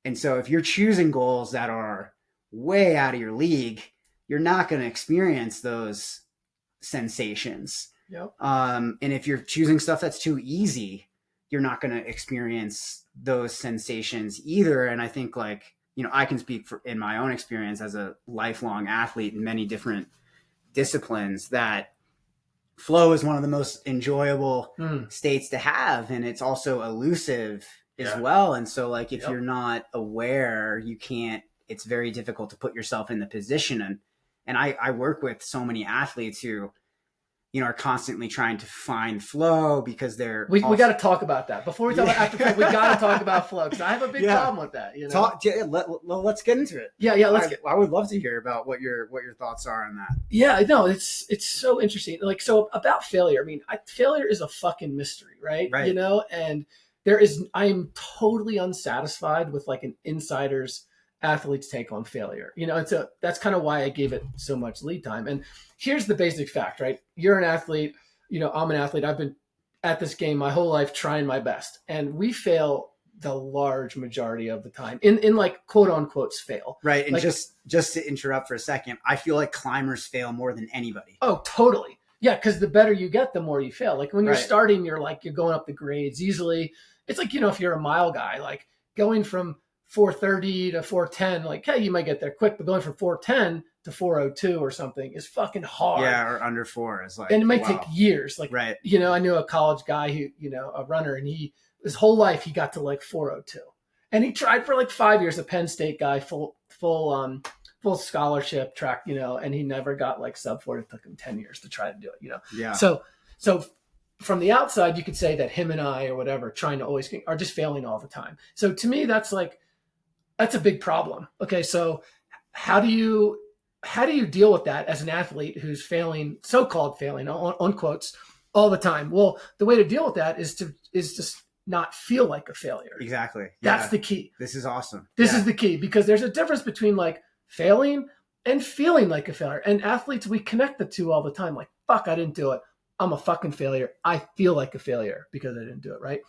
And so if you're choosing goals that are way out of your league, you're not going to experience those sensations. Yep. And if you're choosing stuff that's too easy, you're not going to experience those sensations either. And I think like, I can speak in my own experience as a lifelong athlete in many different disciplines, that flow is one of the most enjoyable states to have. And it's also elusive as well. And so like, if you're not aware, it's very difficult to put yourself in the position. And I work with so many athletes who, are constantly trying to find flow because we got to talk about that before we talk about after flow. We got to talk about flow, because I have a big problem with that. Let's get into it. I would love to hear about what your thoughts are on that. Yeah, no, it's so interesting. Like, so about failure, I mean, failure is a fucking mystery, right? And I am totally unsatisfied with like an insider's athlete's take on failure. That's kind of why I gave it so much lead time. And here's the basic fact, right? You're an athlete, I'm an athlete. I've been at this game my whole life trying my best, and we fail the large majority of the time in like quote unquote fail. Right. And like, just to interrupt for a second, I feel like climbers fail more than anybody. Oh, totally. Yeah. Cause the better you get, the more you fail. Like when you're starting, you're going up the grades easily. It's like, if you're a mile guy, like going from 430 to 410, like, hey, you might get there quick, but going from 410 to 402 or something is fucking hard. Yeah, or under 4 is like, and it might take years. Like, right. I knew a college guy who, a runner, and his whole life he got to like 402, and he tried for like 5 years. A Penn State guy, full scholarship track, and he never got like sub 4. It took him 10 years to try to do it. Yeah. So from the outside, you could say that him and I or whatever trying to always are just failing all the time. So to me, that's a big problem. Okay. So how do you deal with that as an athlete who's failing, so-called failing on quotes all the time? Well, the way to deal with that is to not feel like a failure. Exactly. That's the key. This is awesome. This is the key, because there's a difference between like failing and feeling like a failure. And athletes, we connect the two all the time. Like, fuck, I didn't do it. I'm a fucking failure. I feel like a failure because I didn't do it. Right.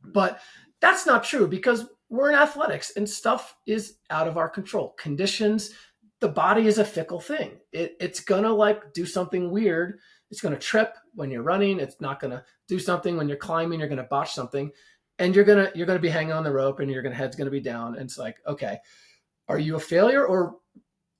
But that's not true, because we're in athletics and stuff is out of our control. Conditions, the body is a fickle thing. It's going to like do something weird. It's going to trip when you're running. It's not going to do something when you're climbing. You're going to botch something, and you're going to be hanging on the rope, and your head's going to be down. And it's like, okay, are you a failure, or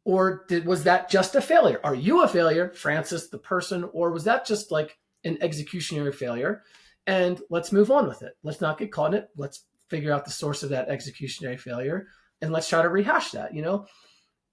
was that just a failure? Are you a failure, Francis, the person, or was that just like an executionary failure? And let's move on with it. Let's not get caught in it. Let's figure out the source of that executionary failure, and let's try to rehash that,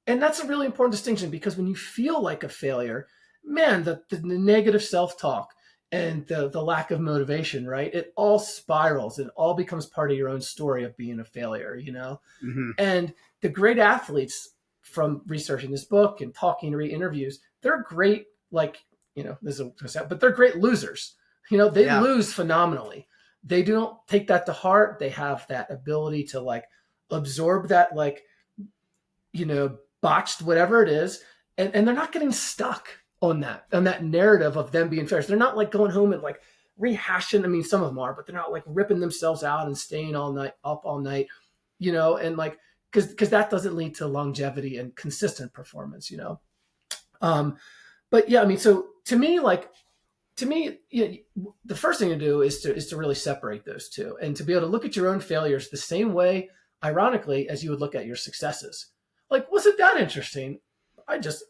And that's a really important distinction, because when you feel like a failure, man, the negative self-talk and the lack of motivation, right? It all spirals. It all becomes part of your own story of being a failure, Mm-hmm. And the great athletes, from researching this book and talking to interviews, they're great, like, but they're great losers. They lose phenomenally. They don't take that to heart. They have that ability to like absorb that, like, botched whatever it is. And they're not getting stuck on that narrative of them being fair. So they're not like going home and like rehashing. I mean, some of them are, but they're not like ripping themselves out and staying up all night, and like, because that doesn't lead to longevity and consistent performance, But yeah, I mean, so to me, like, to me, the first thing to do is to really separate those two, and to be able to look at your own failures the same way, ironically, as you would look at your successes. Like, wasn't that interesting? I just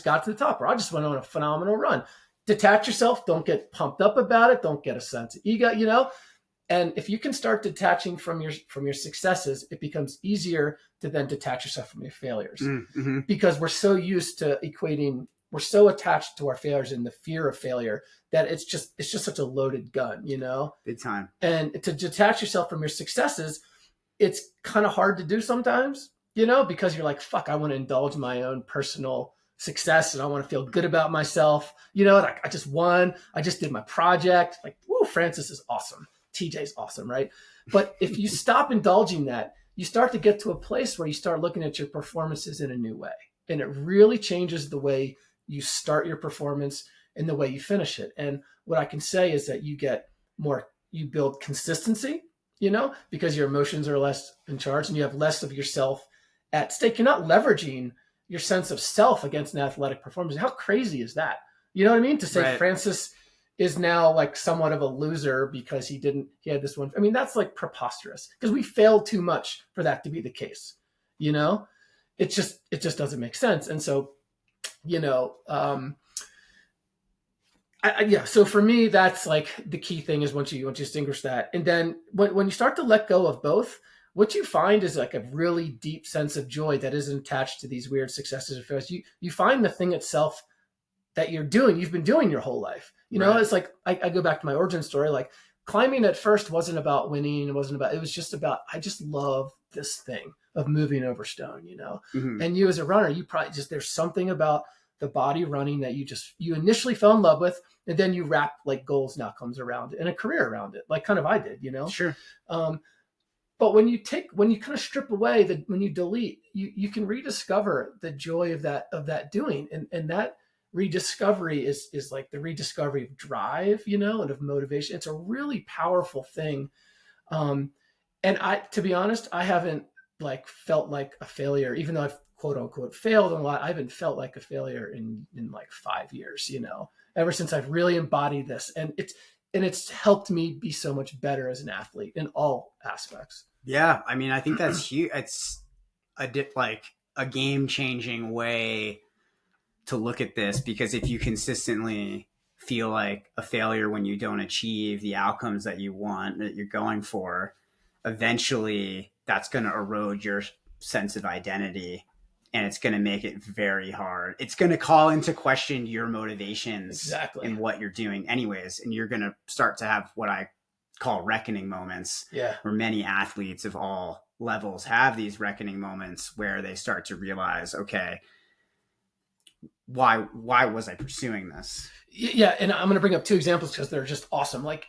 got to the top, or I just went on a phenomenal run. Detach yourself. Don't get pumped up about it. Don't get a sense of ego, And if you can start detaching from your successes, it becomes easier to then detach yourself from your failures. Mm-hmm. Because we're so used to we're so attached to our failures and the fear of failure that it's just such a loaded gun, Big time. And to detach yourself from your successes, it's kind of hard to do sometimes, because you're like, fuck, I want to indulge my own personal success and I want to feel good about myself. Like, I just won. I just did my project. Like, woo, Francis is awesome. TJ's awesome, right? But if you stop indulging that, you start to get to a place where you start looking at your performances in a new way. And it really changes the way you start your performance and the way you finish it. And what I can say is that you build consistency, because your emotions are less in charge and you have less of yourself at stake. You're not leveraging your sense of self against an athletic performance. How crazy is that? You know what I mean? To say Right. Francis is now like somewhat of a loser because he had this one. I mean, that's like preposterous because we failed too much for that to be the case. It just doesn't make sense. And so, so for me, that's like the key thing is once you distinguish that. And then when you start to let go of both, what you find is like a really deep sense of joy that isn't attached to these weird successes or failures. You find the thing itself that you've been doing your whole life. Right. It's like, I go back to my origin story. Like, climbing at first wasn't about winning. It was just about, I just love this thing of moving over stone, Mm-hmm. And you as a runner, you probably there's something about the body running that you initially fell in love with, and then you wrap like goals and outcomes around it and a career around it, like kind of I did, Sure. But when you kind of strip away when you delete, you can rediscover the joy of that doing. And that rediscovery is like the rediscovery of drive, and of motivation. It's a really powerful thing. And to be honest, I haven't like felt like a failure, even though I've quote unquote failed a lot. I haven't felt like a failure in like 5 years, ever since I've really embodied this. And it's helped me be so much better as an athlete in all aspects. Yeah. I mean, I think that's huge. It's a game-changing way to look at this, because if you consistently feel like a failure when you don't achieve the outcomes that you want, that you're going for, eventually that's going to erode your sense of identity, and it's going to make it very hard. It's going to call into question your motivations Exactly. and what you're doing anyways. And you're going to start to have what I call reckoning moments, where many athletes of all levels have these reckoning moments where they start to realize, okay, why was I pursuing this? Yeah. And I'm going to bring up 2 examples because they're just awesome. Like,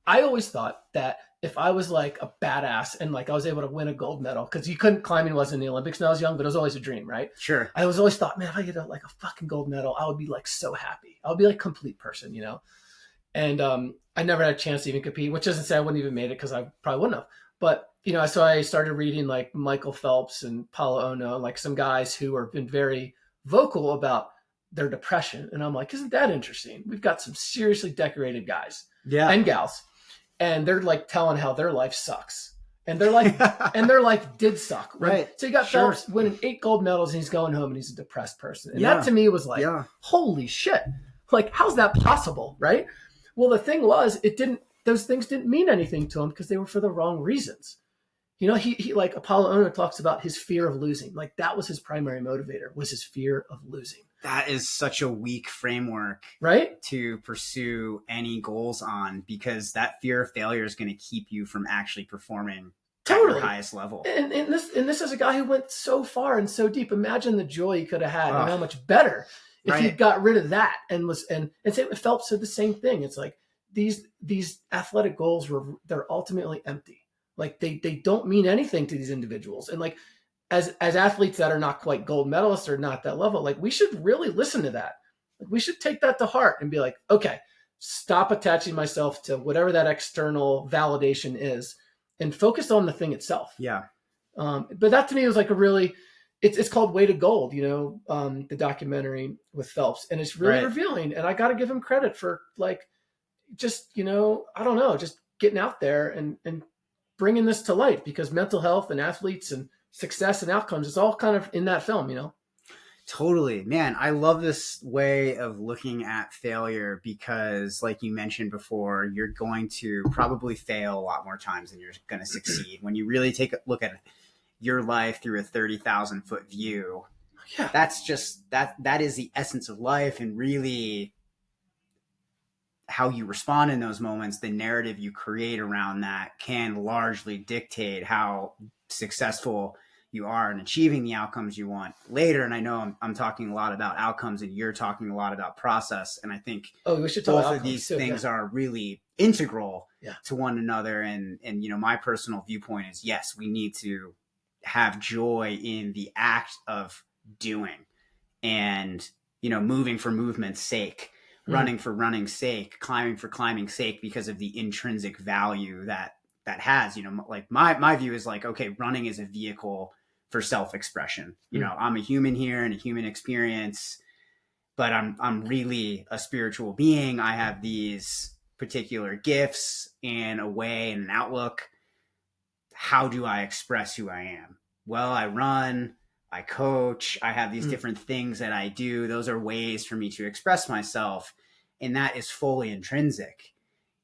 I always thought that if I was like a badass and like I was able to win a gold medal, because climbing wasn't in the Olympics when I was young, but it was always a dream, right? Sure. I was always thought, man, if I get a fucking gold medal, I would be like so happy. I would be like a complete person, And I never had a chance to even compete, which doesn't say I wouldn't even made it because I probably wouldn't have. But, so I started reading like Michael Phelps and Paulo Ono, and like some guys who have been very vocal about their depression. And I'm like, isn't that interesting? We've got some seriously decorated guys and gals, and they're like telling how their life sucks. And their life did suck. Right. So you got Phelps winning 8 gold medals and he's going home and he's a depressed person. And that to me was like, holy shit. Like, how's that possible? Right. Well, the thing was, those things didn't mean anything to him because they were for the wrong reasons. He like Apollo Ono talks about his fear of losing. Like, that was his primary motivator, was his fear of losing. That is such a weak framework, right, to pursue any goals on, because that fear of failure is going to keep you from actually performing at your highest level. And this is a guy who went so far and so deep. Imagine the joy he could have had and how much better if he got rid of that and Phelps said the same thing. It's like these athletic goals they're ultimately empty. Like they don't mean anything to these individuals. And like, as athletes that are not quite gold medalists or not that level, like we should really listen to that. Like, we should take that to heart and be like, okay, stop attaching myself to whatever that external validation is and focus on the thing itself. Yeah. But that to me was like a really, it's called Way to Gold, the documentary with Phelps, and it's really Right. revealing. And I got to give him credit for like, just, I don't know, just getting out there and bringing this to light, because mental health and athletes and success and outcomes, it's all kind of in that film. Totally. Man, I love this way of looking at failure because, like you mentioned before, you're going to probably fail a lot more times than you're going to succeed. When you really take a look at your life through a 30,000-foot view, Yeah. that's just that is the essence of life, and really how you respond in those moments, the narrative you create around that can largely dictate how successful you are in achieving the outcomes you want later. And I know I'm talking a lot about outcomes, and you're talking a lot about process. And I think We should talk both about of these too, things are really integral Yeah. to one another. And my personal viewpoint is, yes, we need to have joy in the act of doing, and moving for movement's sake, running for running's sake, climbing for climbing's sake, because of the intrinsic value that has. Like my view is like, okay, running is a vehicle for self-expression. I'm a human here and a human experience, but I'm really a spiritual being. I have these particular gifts and a way and an outlook. How do I express who I am? Well, I run, I coach, I have these different things that I do. Those are ways for me to express myself. And that is fully intrinsic.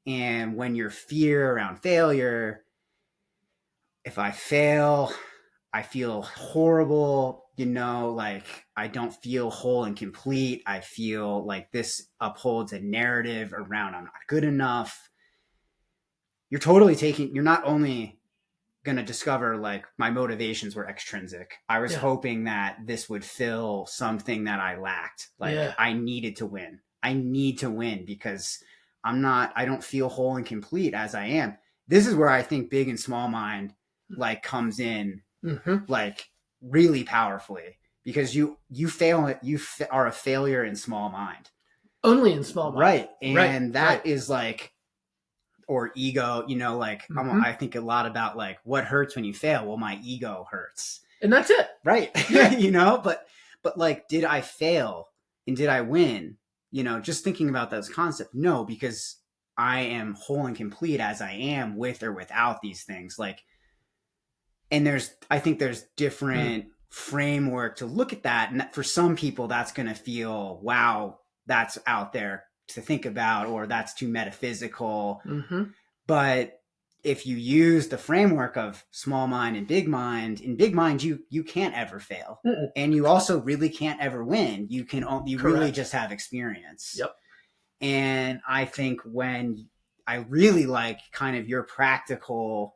And when your fear around failure, if I fail, I feel horrible, like I don't feel whole and complete. I feel like this upholds a narrative around I'm not good enough. You're not only going to discover like my motivations were extrinsic. I was hoping that this would fill something that I lacked. Like I needed to win. I need to win because I don't feel whole and complete as I am. This is where I think big and small mind like comes in like really powerfully, because you fail, are a failure in small mind. Only in small mind. Right. And that is like, or ego, I think a lot about like what hurts when you fail. Well, my ego hurts. And that's it. Right. But like, did I fail and did I win? Just thinking about those concepts. No, because I am whole and complete as I am, with or without these things. Like, and I think there's different framework to look at that. And for some people, that's going to feel, wow, that's out there to think about, or that's too metaphysical. But if you use the framework of small mind and big mind, in big mind, you can't ever fail. And you also really can't ever win. You really just have experience. Yep. And I think when I really like kind of your practical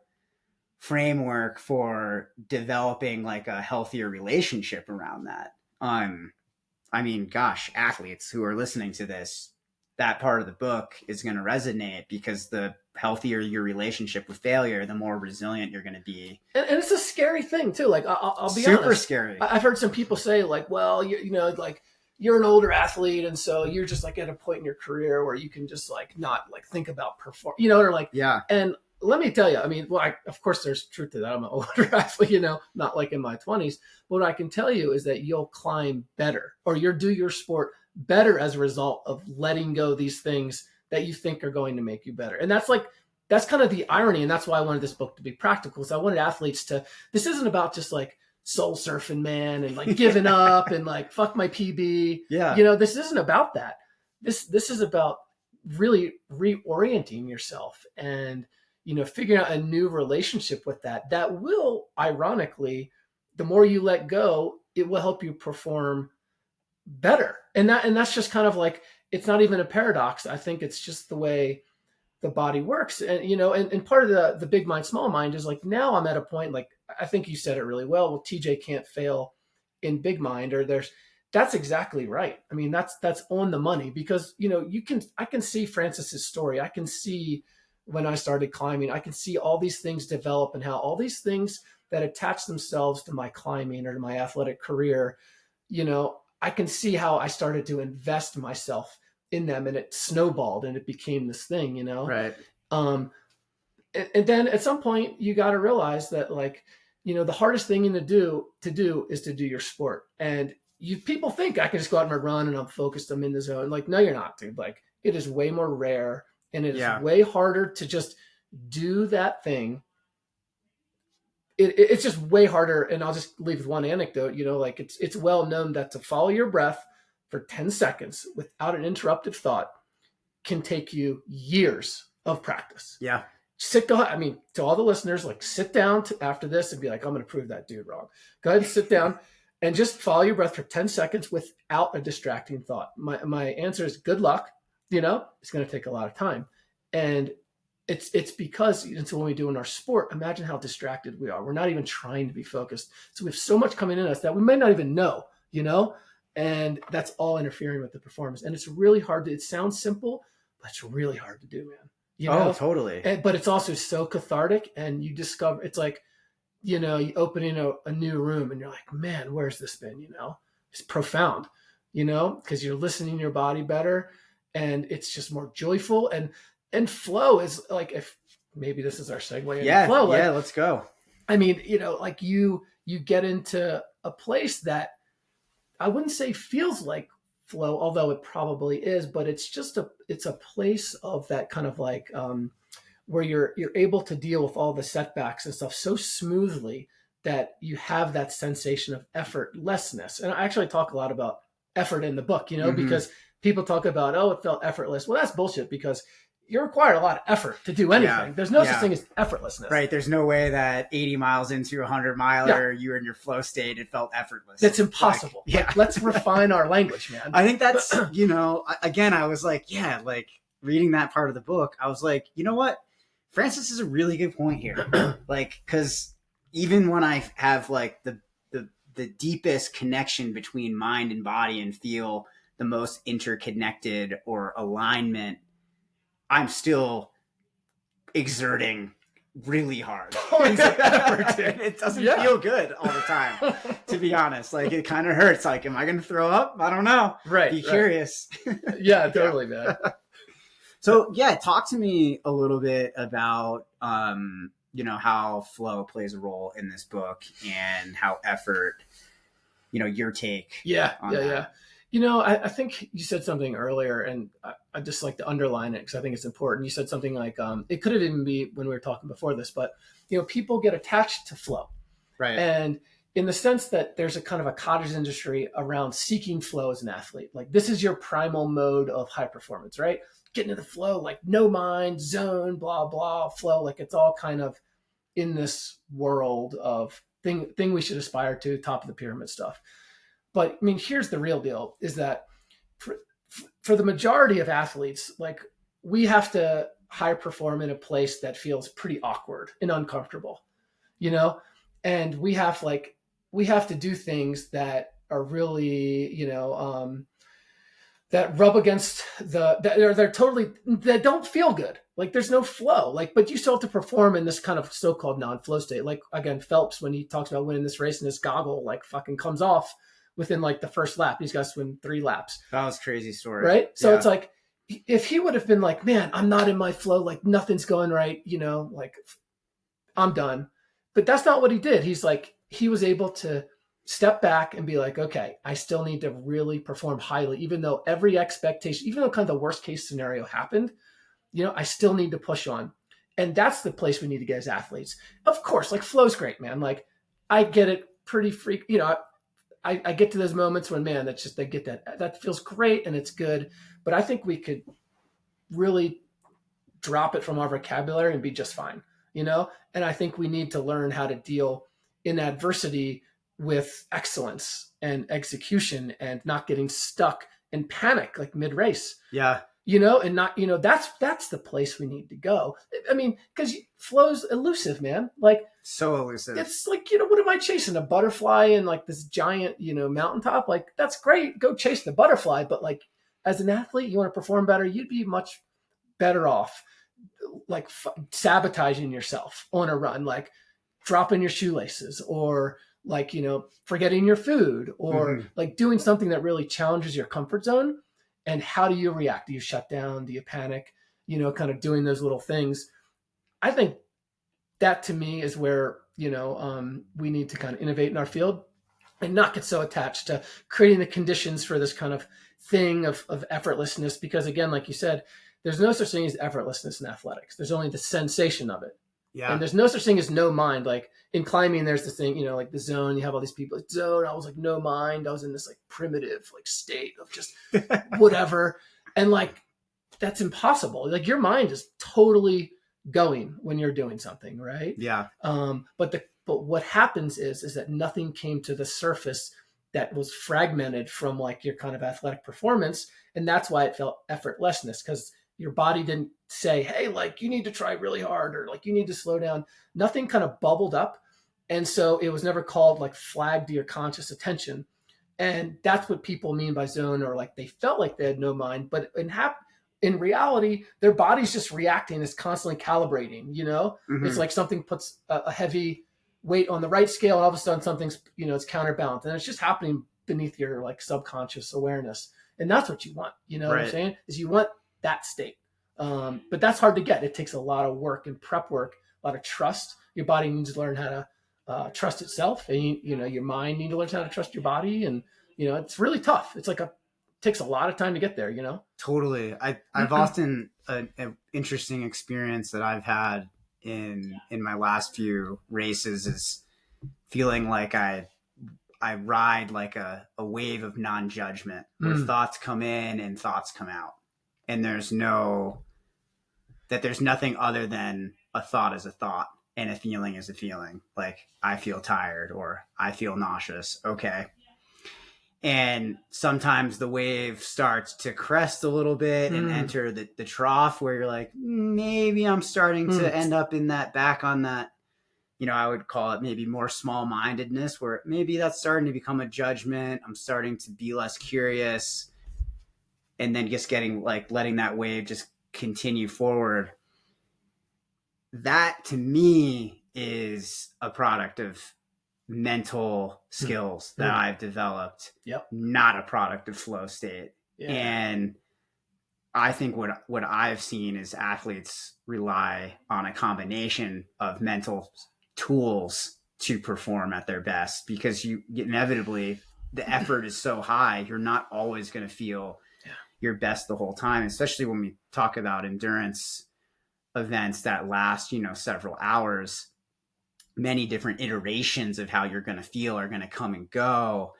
framework for developing like a healthier relationship around that. I mean, gosh, athletes who are listening to this, that part of the book is going to resonate, because the healthier your relationship with failure, the more resilient you're going to be. And it's a scary thing too. Like I'll be super honest. Scary. I've heard some people say like, well, like you're an older athlete, and so you're just like at a point in your career where you can just like not like think about perform, or like, and let me tell you, I mean, well, of course there's truth to that. I'm an older athlete, not like in my 20s. But what I can tell you is that you'll climb better, or you'll do your sport better as a result of letting go these things that you think are going to make you better. And that's kind of the irony. And that's why I wanted this book to be practical, because I wanted athletes this isn't about just like soul surfing, man, and like giving up and like, fuck my PB. Yeah. This isn't about that. This is about really reorienting yourself and, figuring out a new relationship with that will, ironically, the more you let go, it will help you perform better. And that's just kind of like, it's not even a paradox. I think it's just the way the body works. And, and part of the big mind, small mind is like, now I'm at a point, like, I think you said it really well. Well, TJ can't fail in big mind, or that's exactly right. I mean, that's on the money, because, I can see Francis's story. I can see when I started climbing, I can see all these things develop, and how all these things that attach themselves to my climbing or to my athletic career, I can see how I started to invest myself in them, and it snowballed and it became this thing, Right. And then at some point you got to realize that, like, the hardest thing to do is to do your sport. And people think I can just go out and run and I'm focused, I'm in the zone. Like, no, you're not, dude. Like, it is way more rare, and it is way harder to just do that thing. It's just way harder. And I'll just leave with one anecdote. Like, it's well known that to follow your breath for 10 seconds without an interrupted thought can take you years of practice. Yeah. To all the listeners, like, sit down after this and be like, I'm going to prove that dude wrong. Go ahead and sit down and just follow your breath for 10 seconds without a distracting thought. My answer is good luck. It's going to take a lot of time. And it's because it's when we do in our sport, imagine how distracted we are. We're not even trying to be focused. So we have so much coming in us that we might not even know, and that's all interfering with the performance. And it's really hard it sounds simple, but it's really hard to do, man. Oh, totally. But it's also so cathartic, and you discover, it's like, you open in a new room and you're like, man, where's this been? It's profound, because you're listening to your body better, and it's just more joyful. And flow is like, if maybe this is our segue into flow. Like, yeah, let's go. I mean, like you get into a place that I wouldn't say feels like flow, although it probably is, but it's a place of that kind of like, where you're able to deal with all the setbacks and stuff so smoothly that you have that sensation of effortlessness. And I actually talk a lot about effort in the book, because people talk about, oh, it felt effortless. Well, that's bullshit, because you require a lot of effort to do anything. Yeah. There's no such thing as effortlessness. Right. There's no way that 80 miles into a 100-miler, you were in your flow state, it felt effortless. That's impossible. Like, let's refine our language, man. I think that's, again, I was like, like reading that part of the book, I was like, you know what? Francis is a really good point here. Like, because even when I have like the deepest connection between mind and body and feel the most interconnected or alignment, I'm still exerting really hard. It doesn't feel good all the time, to be honest. Like, it kind of hurts. Like, am I going to throw up? I don't know. Right. Be curious. Yeah, totally, man. So talk to me a little bit about, how flow plays a role in this book, and how effort, your take. Yeah. I think you said something earlier, and I just like to underline it because I think it's important. You said something like, it could have even been when we were talking before this, but, people get attached to flow. Right. And in the sense that there's a kind of a cottage industry around seeking flow as an athlete. Like, this is your primal mode of high performance, right? Get into the flow, like no mind, zone, blah, blah, flow. Like, it's all kind of in this world of thing we should aspire to, top of the pyramid stuff. But I mean, here's the real deal, is that for the majority of athletes, like, we have to high perform in a place that feels pretty awkward and uncomfortable, and we have to do things that are really, that rub against that don't feel good. Like, there's no flow, like, but you still have to perform in this kind of so-called non-flow state. Like, again, Phelps, when he talks about winning this race and his goggle, like, fucking comes off within like the first lap. He's got to swim 3 laps. That was a crazy story. Right. So it's like, if he would have been like, man, I'm not in my flow, like nothing's going right, like, I'm done. But that's not what he did. He's like, he was able to step back and be like, okay, I still need to really perform highly, even though every expectation, even though kind of the worst case scenario happened, I still need to push on. And that's the place we need to get as athletes. Of course, like, flow's great, man. Like, I get it pretty I get to those moments when, man, that's just, I get that feels great and it's good. But I think we could really drop it from our vocabulary and be just fine, And I think we need to learn how to deal in adversity with excellence and execution, and not getting stuck in panic, like mid-race. Yeah. And not, that's the place we need to go. I mean, because flow's elusive, man. Like, so elusive. It's like, what am I chasing? A butterfly in like this giant, mountaintop? Like, that's great. Go chase the butterfly. But like, as an athlete, you want to perform better. You'd be much better off, like, sabotaging yourself on a run, like dropping your shoelaces, or like, forgetting your food, or like doing something that really challenges your comfort zone. And how do you react? Do you shut down? Do you panic? Kind of doing those little things. I think that, to me, is where, we need to kind of innovate in our field and not get so attached to creating the conditions for this kind of thing of effortlessness. Because again, like you said, there's no such thing as effortlessness in athletics. There's only the sensation of it. Yeah. And there's no such thing as no mind. Like in climbing, there's this thing, like the zone, you have all these people like zone. I was like, no mind. I was in this like primitive like state of just whatever. And like, that's impossible. Like your mind is totally going when you're doing something. Right. Yeah. But what happens is that nothing came to the surface that was fragmented from like your kind of athletic performance. And that's why it felt effortlessness, because your body didn't say, hey, like you need to try really hard or like you need to slow down. Nothing kind of bubbled up. And so it was never called like flagged to your conscious attention. And that's what people mean by zone, or like they felt like they had no mind, but in reality, their body's just reacting, it's constantly calibrating, Mm-hmm. It's like something puts a heavy weight on the right scale, and all of a sudden something's, it's counterbalanced, and it's just happening beneath your like subconscious awareness. And that's what you want, Right. what I'm saying, is you want that state. But that's hard to get. It takes a lot of work and prep work, a lot of trust. Your body needs to learn how to trust itself, and your mind needs to learn how to trust your body. And, it's really tough. It's like takes a lot of time to get there, Totally. I've often an interesting experience that I've had in my last few races is feeling like I ride like a wave of non-judgment where thoughts come in and thoughts come out, and there's nothing other than a thought is a thought and a feeling is a feeling. Like I feel tired or I feel nauseous. Okay. And sometimes the wave starts to crest a little bit and enter the trough where you're like, maybe I'm starting to end up in that, back on that, I would call it maybe more small-mindedness, where maybe that's starting to become a judgment. I'm starting to be less curious, and then just letting that wave just continue forward. That to me is a product of mental skills that I've developed, not a product of flow state. Yeah. And I think what I've seen is athletes rely on a combination of mental tools to perform at their best, because you inevitably, the effort is so high, you're not always going to feel your best the whole time, especially when we talk about endurance events that last, several hours. Many different iterations of how you're going to feel are going to come and go.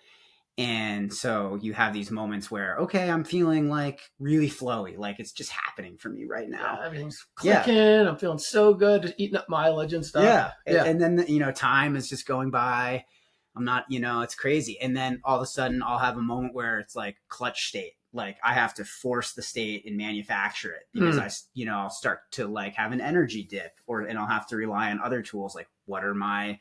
And so you have these moments where, okay, I'm feeling like really flowy, like it's just happening for me right now. Yeah, everything's clicking. Yeah. I'm feeling so good, just eating up mileage and stuff. Yeah. And then, time is just going by. I'm not, it's crazy. And then all of a sudden I'll have a moment where it's like clutch state. Like I have to force the state and manufacture it, because I'll start to like have an energy dip, and I'll have to rely on other tools. Like what are my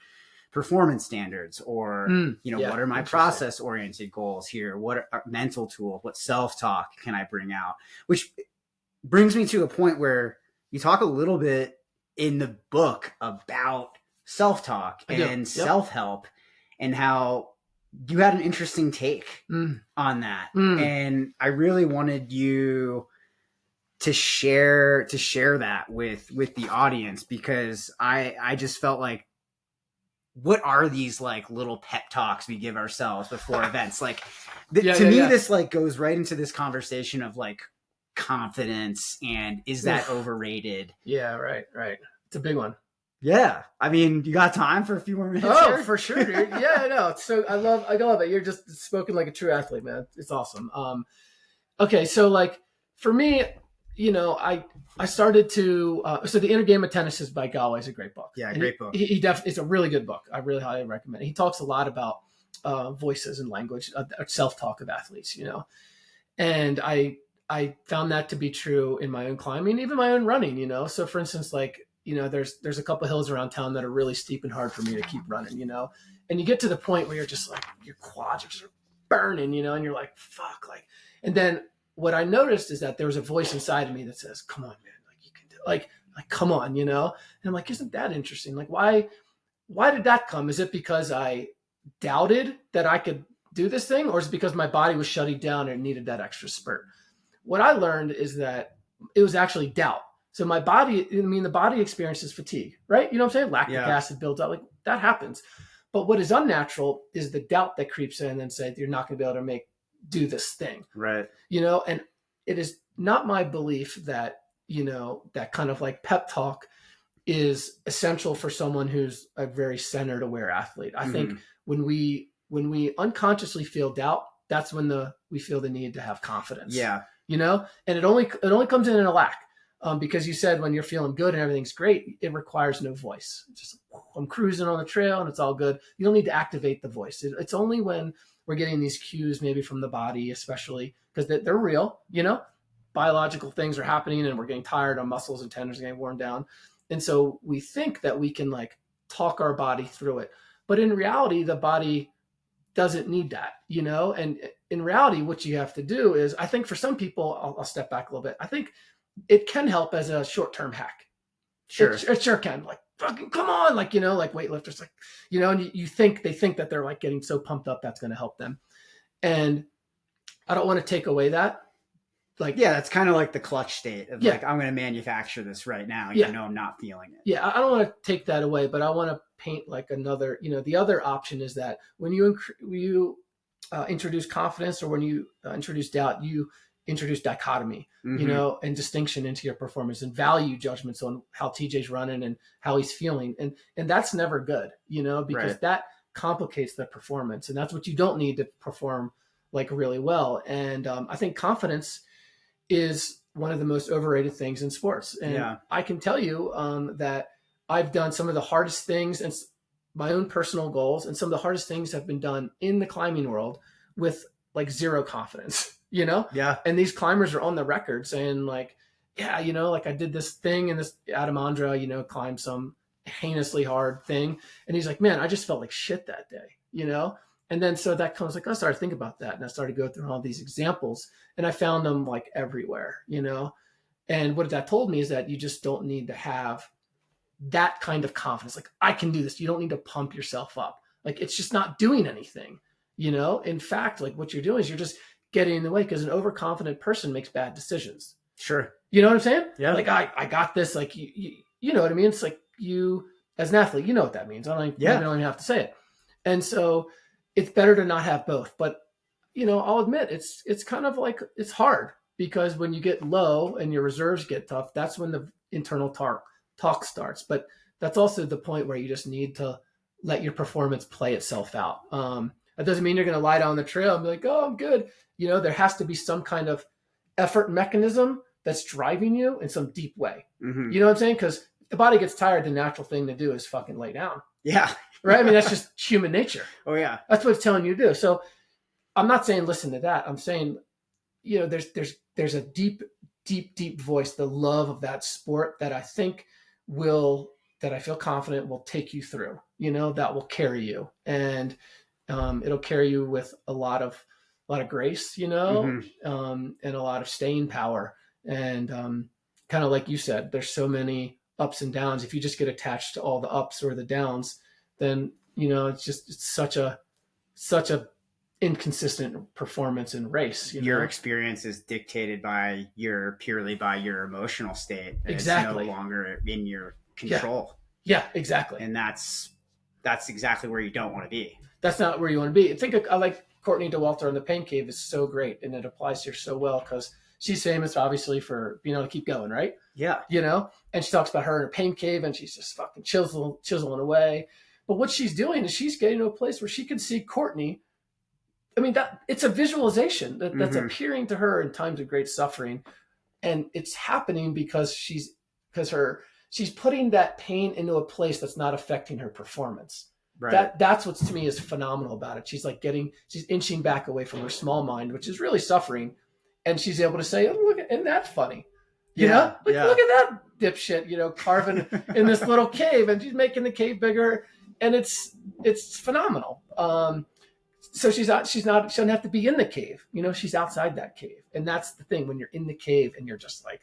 performance standards, or, what are my process oriented goals here? What are mental tools? What self-talk can I bring out? Which brings me to a point where you talk a little bit in the book about self-talk and self-help, and how you had an interesting take on that. And I really wanted you to share that with the audience, because I just felt like, what are these like little pep talks we give ourselves before events? Like this like goes right into this conversation of like confidence, and is that overrated? Yeah, right. It's a big one. Yeah. I mean, you got time for a few more minutes? Oh, here? For sure, dude. Yeah, I know. So I love it. You're just spoken like a true athlete, man. It's awesome. Okay. So like for me, I started to, so The Inner Game of Tennis is by Galway. Is a great book. Yeah. Great book. He definitely, it's a really good book. I really highly recommend it. He talks a lot about voices and language, self-talk of athletes, and I found that to be true in my own climbing, even my own running, So for instance, like, there's a couple of hills around town that are really steep and hard for me to keep running, and you get to the point where you're just like, your quads are just burning, and you're like, fuck, like, and then what I noticed is that there was a voice inside of me that says, come on, man, like you can do it. Like, come on, and I'm like, isn't that interesting? Like, why did that come? Is it because I doubted that I could do this thing, or is it because my body was shutting down and needed that extra spurt? What I learned is that it was actually doubt. So my body, the body experiences fatigue, right? You know what I'm saying? Lactic Yeah. acid builds up, like that happens. But what is unnatural is the doubt that creeps in and says you're not going to be able to do this thing. Right. And it is not my belief that, that kind of like pep talk is essential for someone who's a very centered, aware athlete. I think when we unconsciously feel doubt, that's when we feel the need to have confidence. Yeah. And it only comes in a lack. Because you said when you're feeling good and everything's great, it requires no voice. It's just I'm cruising on the trail and it's all good. You don't need to activate the voice. It's only when we're getting these cues, maybe from the body, especially because they're real. Biological things are happening and we're getting tired. Our muscles and tendons are getting worn down, and so we think that we can like talk our body through it. But in reality, the body doesn't need that. And in reality, what you have to do is, I think for some people, I'll step back a little bit. I think it can help as a short-term hack. Sure. It sure can. Like, fucking come on. Like, like weightlifters, like, and they think that they're like getting so pumped up that's going to help them. And I don't want to take away that. Like, yeah, that's kind of like the clutch state of like, I'm going to manufacture this right now. Even though I'm not feeling it. Yeah. I don't want to take that away, but I want to paint like another, the other option is that when you introduce confidence, or when you introduce doubt, you introduce dichotomy, and distinction into your performance, and value judgments on how TJ's running and how he's feeling. And that's never good, because that complicates the performance, and that's what you don't need to perform like really well. And I think confidence is one of the most overrated things in sports. And I can tell you that I've done some of the hardest things and my own personal goals, and some of the hardest things have been done in the climbing world with like zero confidence. And these climbers are on the record saying like, like I did this thing, and this Adam Andra, climbed some heinously hard thing. And he's like, man, I just felt like shit that day, And then, so that comes like, I started to think about that. And I started to go through all these examples, and I found them like everywhere, and what that told me is that you just don't need to have that kind of confidence. Like, I can do this. You don't need to pump yourself up. Like, it's just not doing anything, In fact, like what you're doing is you're just getting in the way, because an overconfident person makes bad decisions. Sure. You know what I'm saying? Yeah. Like, I got this. Like, you know what I mean? It's like, you as an athlete, you know what that means. I don't even have to say it. And so it's better to not have both. But, I'll admit it's kind of like, it's hard, because when you get low and your reserves get tough, that's when the internal talk starts. But that's also the point where you just need to let your performance play itself out. That doesn't mean you're going to lie down the trail and be like, oh, I'm good. There has to be some kind of effort mechanism that's driving you in some deep way. Mm-hmm. You know what I'm saying? Because if the body gets tired, the natural thing to do is fucking lay down. Yeah. Right? I mean, that's just human nature. Oh, yeah. That's what it's telling you to do. So I'm not saying listen to that. I'm saying, there's a deep, deep, deep voice, the love of that sport that I think that I feel confident will take you through, that will carry you. And it'll carry you with a lot of grace, and a lot of staying power. And kind of like you said, there's so many ups and downs. If you just get attached to all the ups or the downs, then, it's such a inconsistent performance in race. Your experience is dictated purely by your emotional state. Exactly. It's no longer in your control. Yeah, exactly. And that's exactly where you don't want to be. That's not where you want to be. I like Courtney DeWalter in the Pain Cave is so great, and it applies here so well, because she's famous obviously for being able to keep going, right? Yeah. And she talks about her in her pain cave, and she's just fucking chiseling away. But what she's doing is she's getting to a place where she can see Courtney. I mean, that it's a visualization that's appearing to her in times of great suffering. And it's happening because she's putting that pain into a place that's not affecting her performance. Right. That's what to me is phenomenal about it. She's like she's inching back away from her small mind, which is really suffering. And she's able to say, oh, look, isn't that funny? Look at that dipshit, carving in this little cave, and she's making the cave bigger, and it's phenomenal. So she doesn't have to be in the cave. She's outside that cave. And that's the thing, when you're in the cave and you're just like,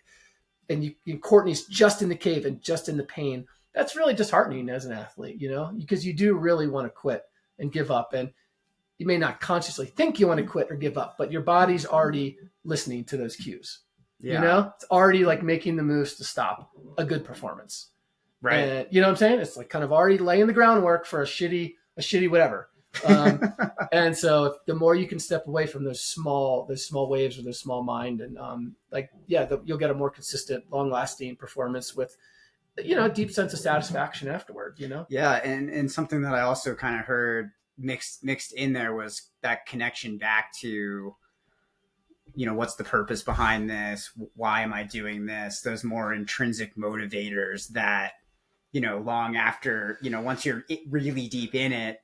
and Courtney's just in the cave and just in the pain, that's really disheartening as an athlete, because you do really want to quit and give up. And you may not consciously think you want to quit or give up, but your body's already listening to those cues. Yeah. It's already like making the moves to stop a good performance. Right. And you know what I'm saying? It's like kind of already laying the groundwork for a shitty whatever. And so the more you can step away from those small waves or those small mind, and you'll get a more consistent, long lasting performance with, a deep sense of satisfaction afterward, Yeah. And something that I also kind of heard mixed in there was that connection back to, what's the purpose behind this? Why am I doing this? Those more intrinsic motivators that, long after, once you're really deep in it,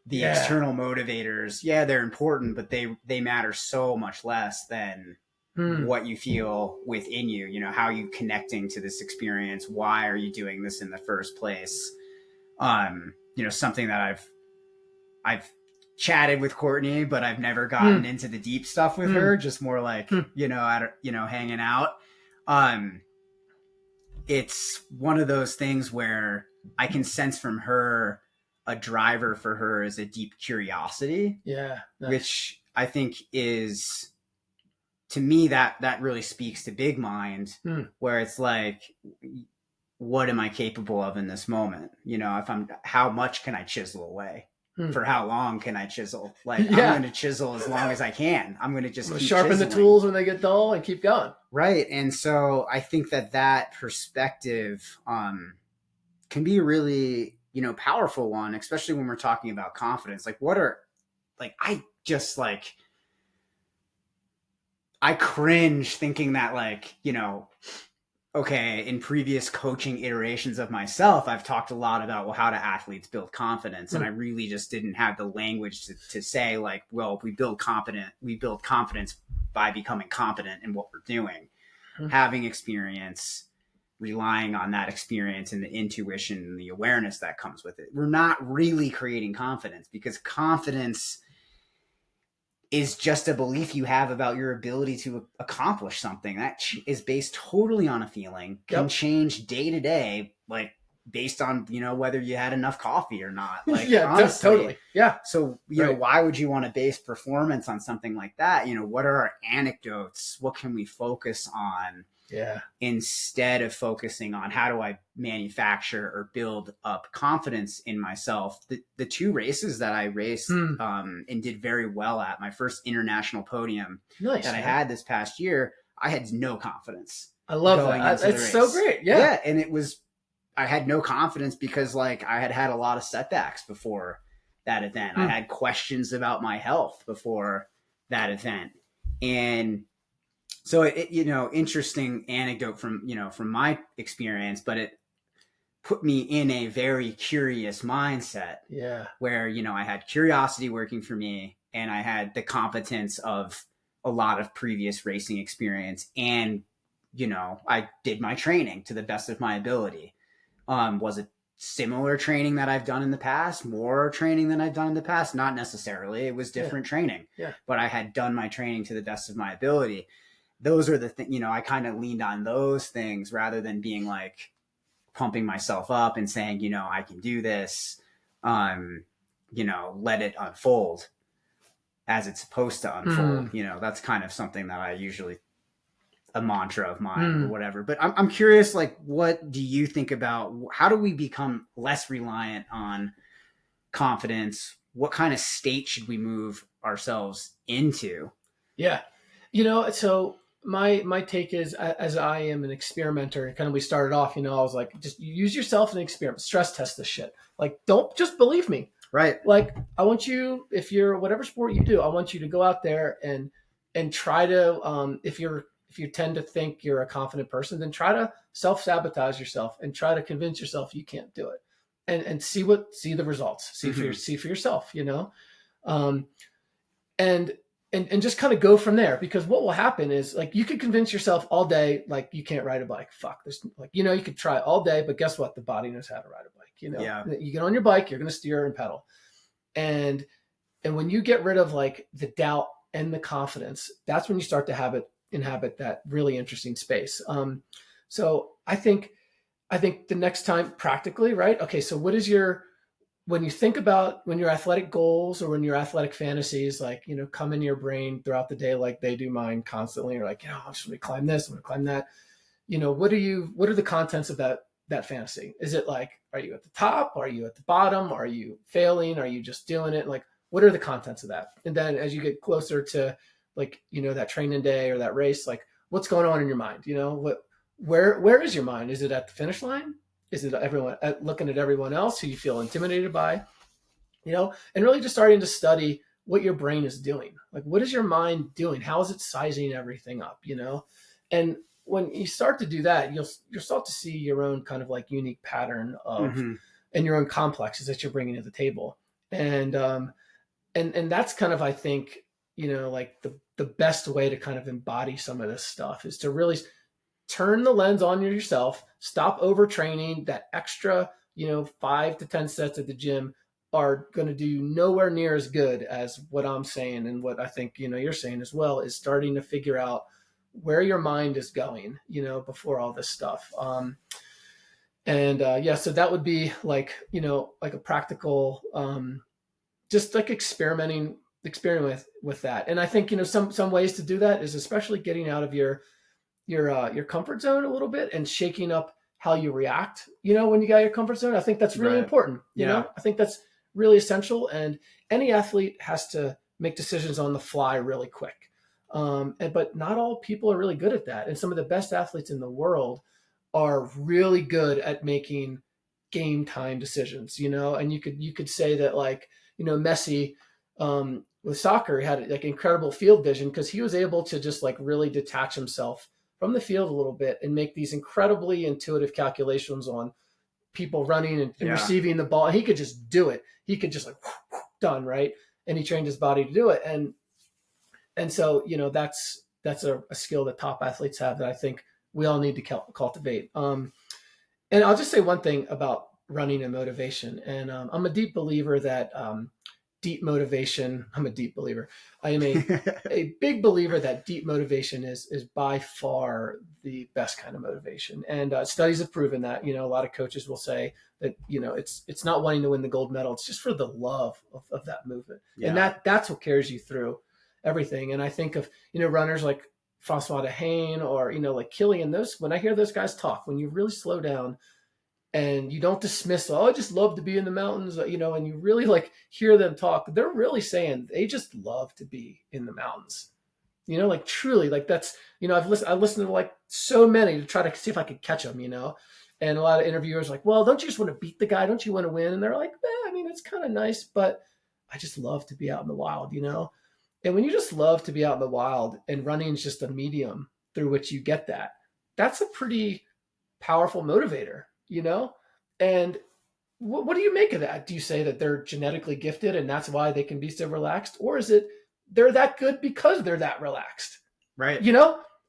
the external motivators, they're important, but they matter so much less than what you feel within you, how you connecting to this experience. Why are you doing this in the first place? Something that I've chatted with Courtney, but I've never gotten into the deep stuff with her, just more like, hanging out. It's one of those things where I can sense from her a driver for her is a deep curiosity. Yeah. Nice. Which I think is, to me, that really speaks to big mind, where it's like, what am I capable of in this moment? How much can I chisel away? For how long can I chisel? Like, I'm going to chisel as long as I can. I'm going to just keep sharpen chiseling. The tools when they get dull and keep going. Right. And so I think that perspective can be a really, powerful one, especially when we're talking about confidence. Like, I cringe thinking that, like, okay, in previous coaching iterations of myself, I've talked a lot about, well, how do athletes build confidence? And I really just didn't have the language to say, like, well, we build confidence by becoming competent in what we're doing, having experience, relying on that experience and the intuition and the awareness that comes with it. We're not really creating confidence, because confidence is just a belief you have about your ability to accomplish something that is based totally on a feeling, can change day to day, like based on, whether you had enough coffee or not. Like, honestly, totally. Yeah. So, why would you want to base performance on something like that? What are our anecdotes? What can we focus on? Yeah. Instead of focusing on how do I manufacture or build up confidence in myself. The two races that I raced and did very well at, my first international podium that I had this past year, I had no confidence. I love that. It's so great. Yeah. Yeah. And I had no confidence because, like, I had a lot of setbacks before that event. I had questions about my health before that event. And so interesting anecdote from my experience, but it put me in a very curious mindset. Yeah. Where, I had curiosity working for me, and I had the competence of a lot of previous racing experience. And, I did my training to the best of my ability. Was it similar training that I've done in the past, more training than I've done in the past? Not necessarily. It was different training, but I had done my training to the best of my ability. Those are the things, I kind of leaned on those things rather than being like pumping myself up and saying, I can do this, let it unfold as it's supposed to unfold. That's kind of something that I usually, a mantra of mine or whatever. But I'm curious, like, what do you think about, how do we become less reliant on confidence? What kind of state should we move ourselves into? Yeah. So my take is, as I am an experimenter, kind of, we started off, I was like, just use yourself in an experiment, stress test this shit. Like, don't just believe me. Right. Like, I want you, if you're whatever sport you do, I want you to go out there and try to, if you tend to think you're a confident person, then try to self-sabotage yourself and try to convince yourself you can't do it, and see the results, see for yourself, and just kind of go from there. Because what will happen is, like, you could convince yourself all day, like, you can't ride a bike. Fuck this. Like, you could try all day, but guess what? The body knows how to ride a bike. You get on your bike, you're going to steer and pedal. And when you get rid of, like, the doubt and the confidence, that's when you start to inhabit that really interesting space. So I think the next time, practically, right? Okay. So what is your when you think about when your athletic goals or when your athletic fantasies, like, come in your brain throughout the day, like they do mine constantly, you're like, I'm just going to climb this, I'm going to climb that. What are the contents of that fantasy? Is it like, are you at the top? Are you at the bottom? Are you failing? Are you just doing it? Like, what are the contents of that? And then as you get closer to like, that training day or that race, like what's going on in your mind? Where is your mind? Is it at the finish line? Is it everyone looking at everyone else who you feel intimidated by? And really just starting to study what your brain is doing. Like, what is your mind doing? How is it sizing everything up? And when you start to do that, you'll start to see your own kind of like unique pattern of, and your own complexes that you're bringing to the table. And that's kind of, I think, like the best way to kind of embody some of this stuff is to really turn the lens on yourself, stop overtraining. That extra, 5 to 10 sets at the gym are going to do nowhere near as good as what I'm saying. And what I think, you're saying as well, is starting to figure out where your mind is going, before all this stuff. So that would be like, like a practical, just like experiment with that. And I think, some ways to do that is especially getting out of your comfort zone a little bit and shaking up how you react, when you get out of your comfort zone. I think that's really important. I think that's really essential. And any athlete has to make decisions on the fly really quick. But not all people are really good at that. And some of the best athletes in the world are really good at making game time decisions, and you could say that, like, Messi, with soccer, had like incredible field vision because he was able to just like really detach himself from the field a little bit and make these incredibly intuitive calculations on people running and receiving the ball. He could just do it. He could just like done, right? And he trained his body to do it. And so, that's a skill that top athletes have that I think we all need to cultivate. And I'll just say one thing about running and motivation. And I'm a deep believer that deep motivation. I'm a deep believer. I am a big believer that deep motivation is by far the best kind of motivation. And studies have proven that. A lot of coaches will say that, it's not wanting to win the gold medal. It's just for the love of that movement. Yeah. And that's what carries you through everything. And I think of, runners like Francois Dehaene or, like Killian, when I hear those guys talk, when you really slow down and you don't dismiss, I just love to be in the mountains, and you really like hear them talk, they're really saying they just love to be in the mountains, like truly, like that's, I listened to like so many to try to see if I could catch them, and a lot of interviewers are like, well, don't you just want to beat the guy? Don't you want to win? And they're like, it's kind of nice, but I just love to be out in the wild, And when you just love to be out in the wild and running is just a medium through which you get that, that's a pretty powerful motivator, And what do you make of that? Do you say that they're genetically gifted and that's why they can be so relaxed? Or is it they're that good because they're that relaxed? Right.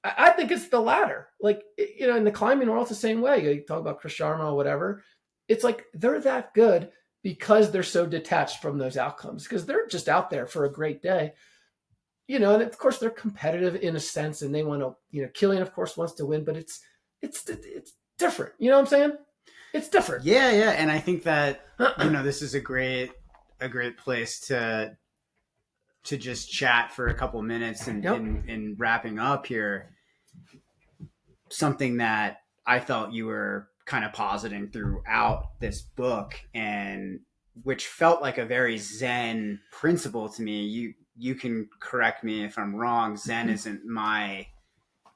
I think it's the latter. Like, in the climbing world, it's the same way. You talk about Chris Sharma or whatever. It's like they're that good because they're so detached from those outcomes, because they're just out there for a great day. And of course they're competitive in a sense and they want to, Killian of course wants to win, but it's different. You know what I'm saying? It's different. Yeah. Yeah. And I think that, this is a great place to just chat for a couple minutes and in wrapping up here. Something that I felt you were kind of positing throughout this book, and which felt like a very Zen principle to me. You can correct me if I'm wrong. Zen isn't my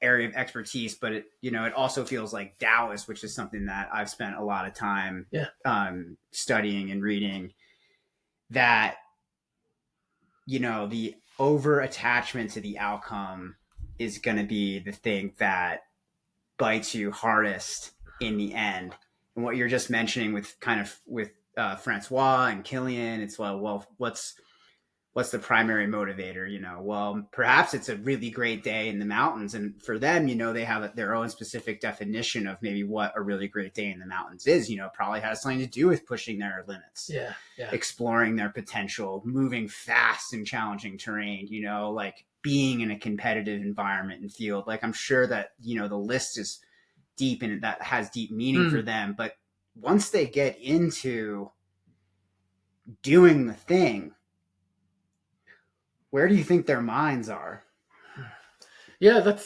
area of expertise, but it also feels like Taoist, which is something that I've spent a lot of time studying and reading. That, the over attachment to the outcome is going to be the thing that bites you hardest in the end. And what you're just mentioning with Francois and Killian, it's well, what's the primary motivator? Well, perhaps it's a really great day in the mountains. And for them, they have their own specific definition of maybe what a really great day in the mountains is. Probably has something to do with pushing their limits, exploring their potential, moving fast in challenging terrain, like being in a competitive environment and field. Like, I'm sure that, the list is deep and that has deep meaning for them. But once they get into doing the thing, where do you think their minds are? Yeah,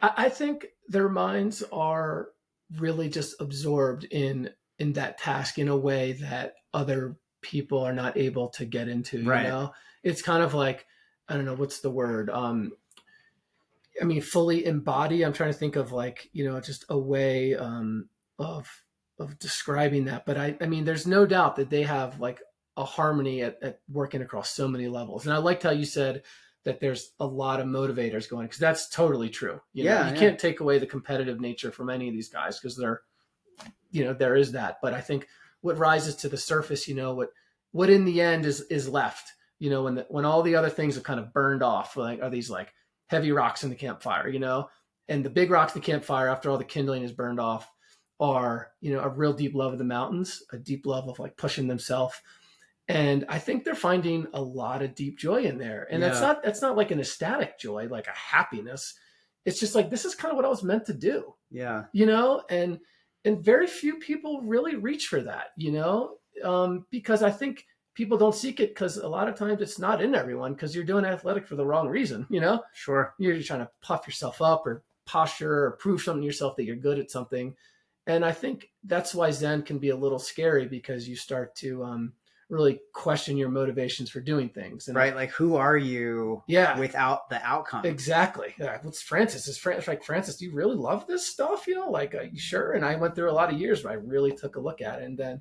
I think their minds are really just absorbed in that task in a way that other people are not able to get into. Right. It's kind of like, I don't know what's the word. I mean, fully embody. I'm trying to think of like, just a way of describing that. But I mean, there's no doubt that they have like a harmony at working across so many levels. And I liked how you said that there's a lot of motivators going, because that's totally true. You can't take away the competitive nature from any of these guys, because there is that. But I think what rises to the surface, what in the end is left, when all the other things have kind of burned off, like, are these like heavy rocks in the campfire, and the big rocks in the campfire after all the kindling is burned off are, a real deep love of the mountains, a deep love of like pushing themselves. And I think they're finding a lot of deep joy in there. And that's not like an ecstatic joy, like a happiness. It's just like, this is kind of what I was meant to do. Yeah. And very few people really reach for that, because I think people don't seek it, because a lot of times it's not in everyone, because you're doing athletic for the wrong reason. Sure. You're trying to puff yourself up or posture or prove something to yourself that you're good at something. And I think that's why Zen can be a little scary, because you start to really question your motivations for doing things. And right. Like, who are you without the outcome? Exactly. What's Francis? Like, Francis, do you really love this stuff? You sure? And I went through a lot of years where I really took a look at it. And then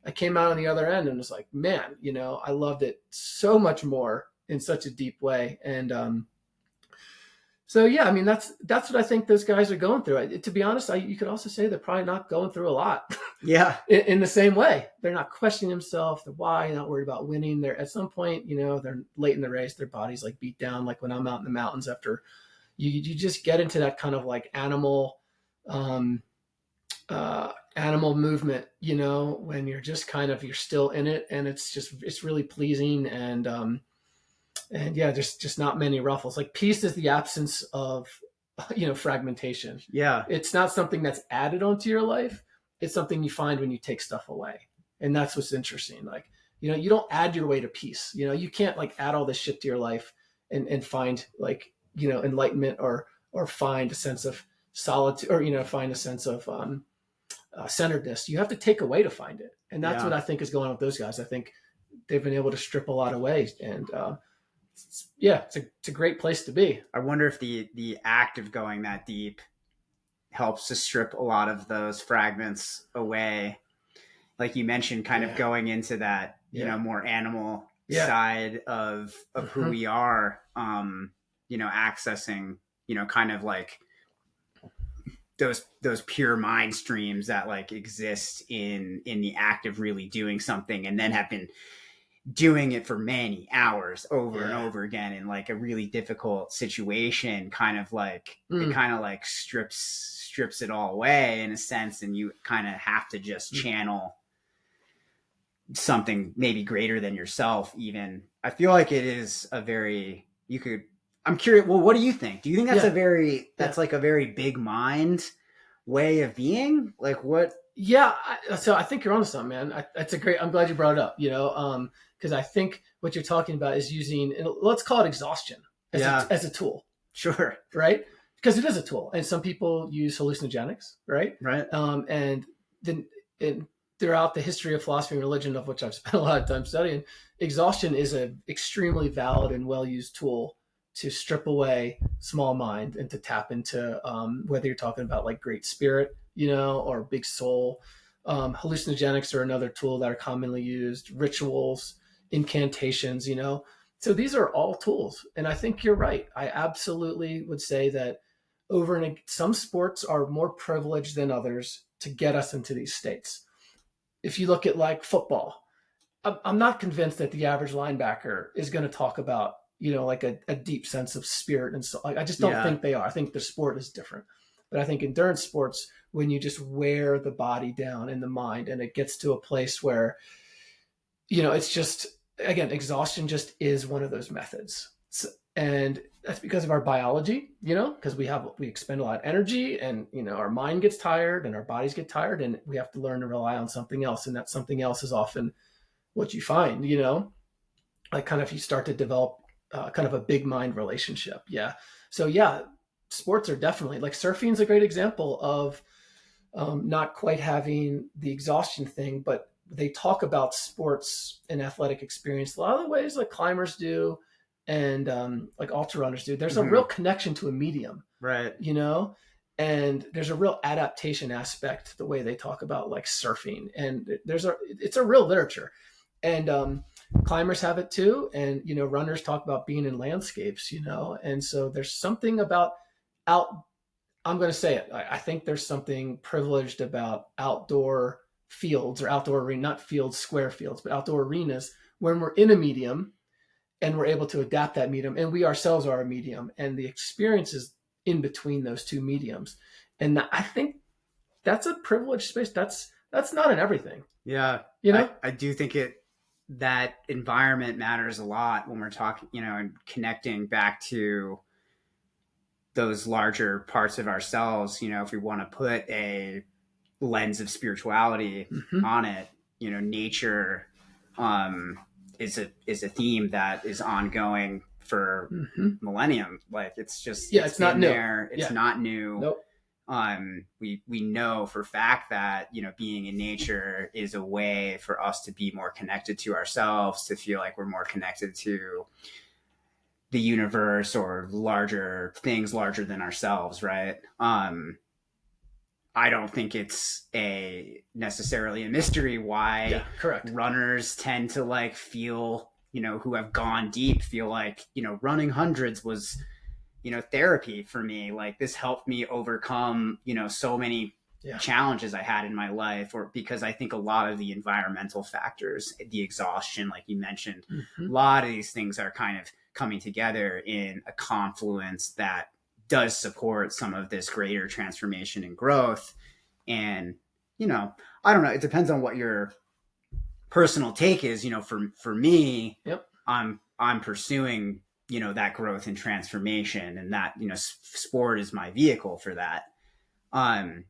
I came out on the other end and was like, man, I loved it so much more in such a deep way. And so, yeah, I mean, that's what I think those guys are going through. To be honest, you could also say they're probably not going through a lot. Yeah. in the same way. They're not questioning themselves, the why, not worried about winning. They're at some point, they're late in the race, their body's like beat down. Like when I'm out in the mountains after you just get into that kind of like animal movement, when you're just kind of, you're still in it, and it's really pleasing. And yeah, there's just not many ruffles. Like, peace is the absence of, fragmentation. Yeah. It's not something that's added onto your life. It's something you find when you take stuff away. And that's what's interesting. Like, you don't add your way to peace. You can't like add all this shit to your life and find like, enlightenment or find a sense of solitude, or, find a sense of centeredness. You have to take away to find it. And that's what I think is going on with those guys. I think they've been able to strip a lot away, and it's a great place to be. I wonder if the act of going that deep helps to strip a lot of those fragments away. Like you mentioned, kind of going into that, more animal side of who we are, accessing, kind of like those pure mind streams that like exist in the act of really doing something, and then have been doing it for many hours over and over again in like a really difficult situation. Kind of like it kind of like strips it all away in a sense, and you kind of have to just channel something maybe greater than yourself. Even I feel like it is I'm curious, well, what do you think? Do you think that's that's like a very big mind way of being? Like, what? Yeah, so I think you're onto something, man. I'm glad you brought it up, because I think what you're talking about is using, let's call it exhaustion as a tool. Sure. Right? Because it is a tool. And some people use hallucinogenics, right? Right. And then throughout the history of philosophy and religion, of which I've spent a lot of time studying, exhaustion is an extremely valid and well-used tool to strip away small mind and to tap into whether you're talking about like great spirit, or big soul. Hallucinogenics are another tool that are commonly used, rituals, incantations, So these are all tools. And I think you're right. I absolutely would say that some sports are more privileged than others to get us into these states. If you look at like football, I'm not convinced that the average linebacker is going to talk about, like a deep sense of spirit. And so I just don't think they are. I think the sport is different. But I think endurance sports, when you just wear the body down and the mind, and it gets to a place where, it's just, again, exhaustion just is one of those methods. And that's because of our biology, because we expend a lot of energy, and, our mind gets tired and our bodies get tired, and we have to learn to rely on something else. And that something else is often what you find, like kind of you start to develop kind of a big mind relationship. Yeah. So yeah, sports are definitely like surfing is a great example of not quite having the exhaustion thing, but they talk about sports and athletic experience a lot of the ways like climbers do and like ultra runners do. There's a real connection to a medium, Right. And there's a real adaptation aspect to the way they talk about like surfing, and it's a real literature, and climbers have it too, and runners talk about being in landscapes, and so there's something about out. I'm going to say it. I think there's something privileged about outdoor fields or outdoor arena, not fields, square fields, but outdoor arenas when we're in a medium and we're able to adapt that medium, and we ourselves are a medium, and the experiences in between those two mediums. And I think that's a privileged space. That's not in everything. Yeah. I do think that environment matters a lot when we're talking, and connecting back to those larger parts of ourselves. If we want to put a lens of spirituality on it, nature is a theme that is ongoing for millennium. Like it's just it's not new. It's not new. Nope. We know for a fact that being in nature is a way for us to be more connected to ourselves, to feel like we're more connected to the universe or larger things larger than ourselves, right? I don't think it's necessarily a mystery why runners tend to like feel, who have gone deep, feel like, running hundreds was, therapy for me. Like this helped me overcome, so many challenges I had in my life, or because I think a lot of the environmental factors, the exhaustion, like you mentioned, a lot of these things are kind of coming together in a confluence that does support some of this greater transformation and growth. And, I don't know, it depends on what your personal take is. For me, I'm pursuing, that growth and transformation, and that, sport is my vehicle for that.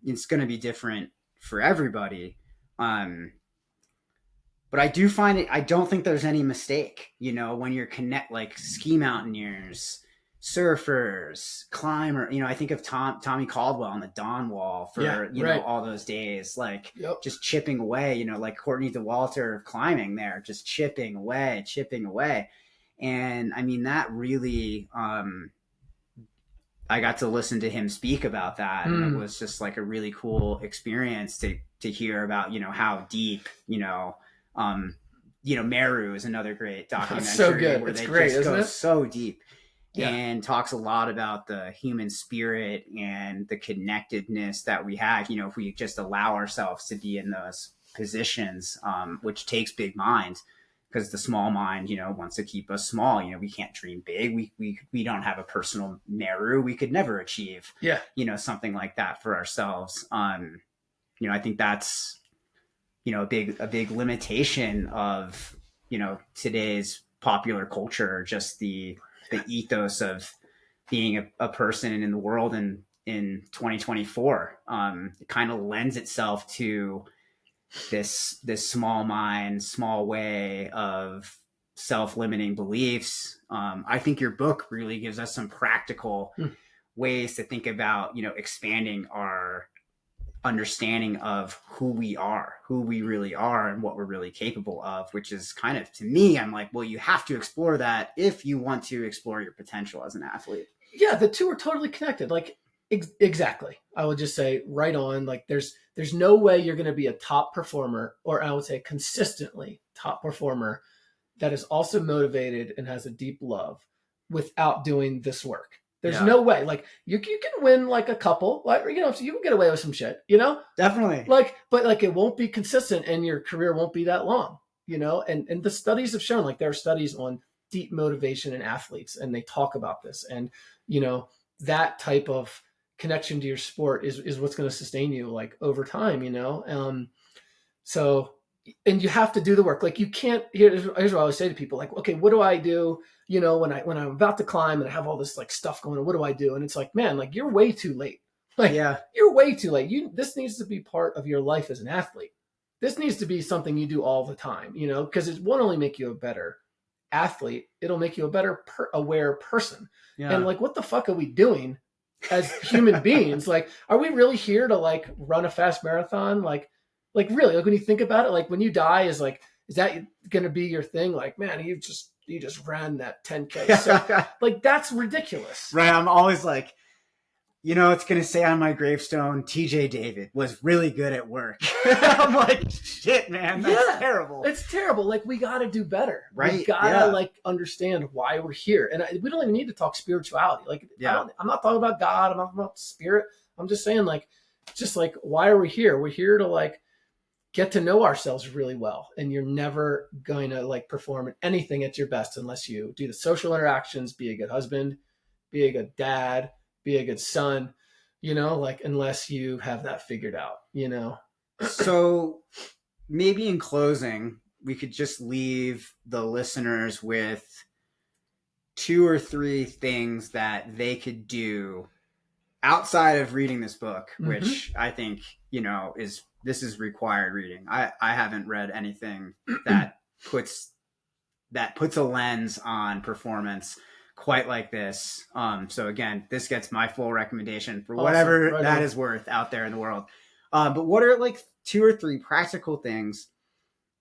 It's going to be different for everybody. But I do find it, I don't think there's any mistake, when you're like ski mountaineers, surfers, climber, I think of Tommy Caldwell on the Dawn Wall for, all those days, like just chipping away, like Courtney DeWalter of climbing there, just chipping away. And I mean, that really, I got to listen to him speak about that. And it was just like a really cool experience to hear about, how deep, Meru is another great documentary. That's so good. Where it's they great, just isn't go it? so deep. And talks a lot about the human spirit and the connectedness that we have, if we just allow ourselves to be in those positions, which takes big mind, because the small mind, wants to keep us small. We can't dream big. We don't have a personal Meru. We could never achieve, something like that for ourselves. I think that's, a big limitation of, today's popular culture, just the ethos of being a person in the world in 2024. It kind of lends itself to this small mind, small way of self-limiting beliefs. I think your book really gives us some practical ways to think about, expanding our understanding of who we really are and what we're really capable of, which is kind of, to me, I'm like, well, you have to explore that if you want to explore your potential as an athlete. Yeah, the two are totally connected. Like exactly. I would just say right on, like there's no way you're going to be a top performer, or I would say consistently top performer, that is also motivated and has a deep love without doing this work. There's no way. Like you can win like a couple, like, so you can get away with some shit, Definitely. Like, but like it won't be consistent and your career won't be that long, and the studies have shown, like there are studies on deep motivation in athletes, and they talk about this, and, that type of connection to your sport is what's going to sustain you like over time, so, and you have to do the work. Like you can't, here's what I always say to people, like, okay, what do I do? When I'm about to climb and I have all this like stuff going on, what do I do? And it's like, man, like you're way too late. Like you're way too late. This needs to be part of your life as an athlete. this needs to be something you do all the time, because it won't only make you a better athlete, it'll make you a better aware person. Yeah. And like, what the fuck are we doing as human beings? Like, are we really here to like run a fast marathon? Like really, like when you think about it, like when you die, is that going to be your thing? Like, man, you just ran that 10K. So like, that's ridiculous. Right. I'm always like, it's going to say on my gravestone, TJ David was really good at work. I'm like, shit, man, that's terrible. It's terrible. Like, we got to do better. Right. We got to like understand why we're here. And we don't even need to talk spirituality. Like, I'm not talking about God. I'm not talking about spirit. I'm just saying like, why are we here? We're here to like get to know ourselves really well. And you're never going to like perform anything at your best unless you do the social interactions, be a good husband, be a good dad, be a good son, like unless you have that figured out, So maybe in closing, we could just leave the listeners with 2 or 3 things that they could do outside of reading this book, which I think, this is required reading. I haven't read anything that puts a lens on performance quite like this. So again, this gets my full recommendation for whatever that is worth out there in the world. But what are like 2 or 3 practical things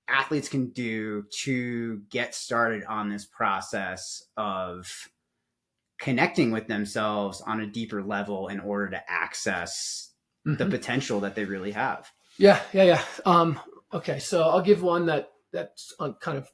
athletes can do to get started on this process of connecting with themselves on a deeper level in order to access the potential that they really have? Yeah. Okay. So I'll give one that's kind of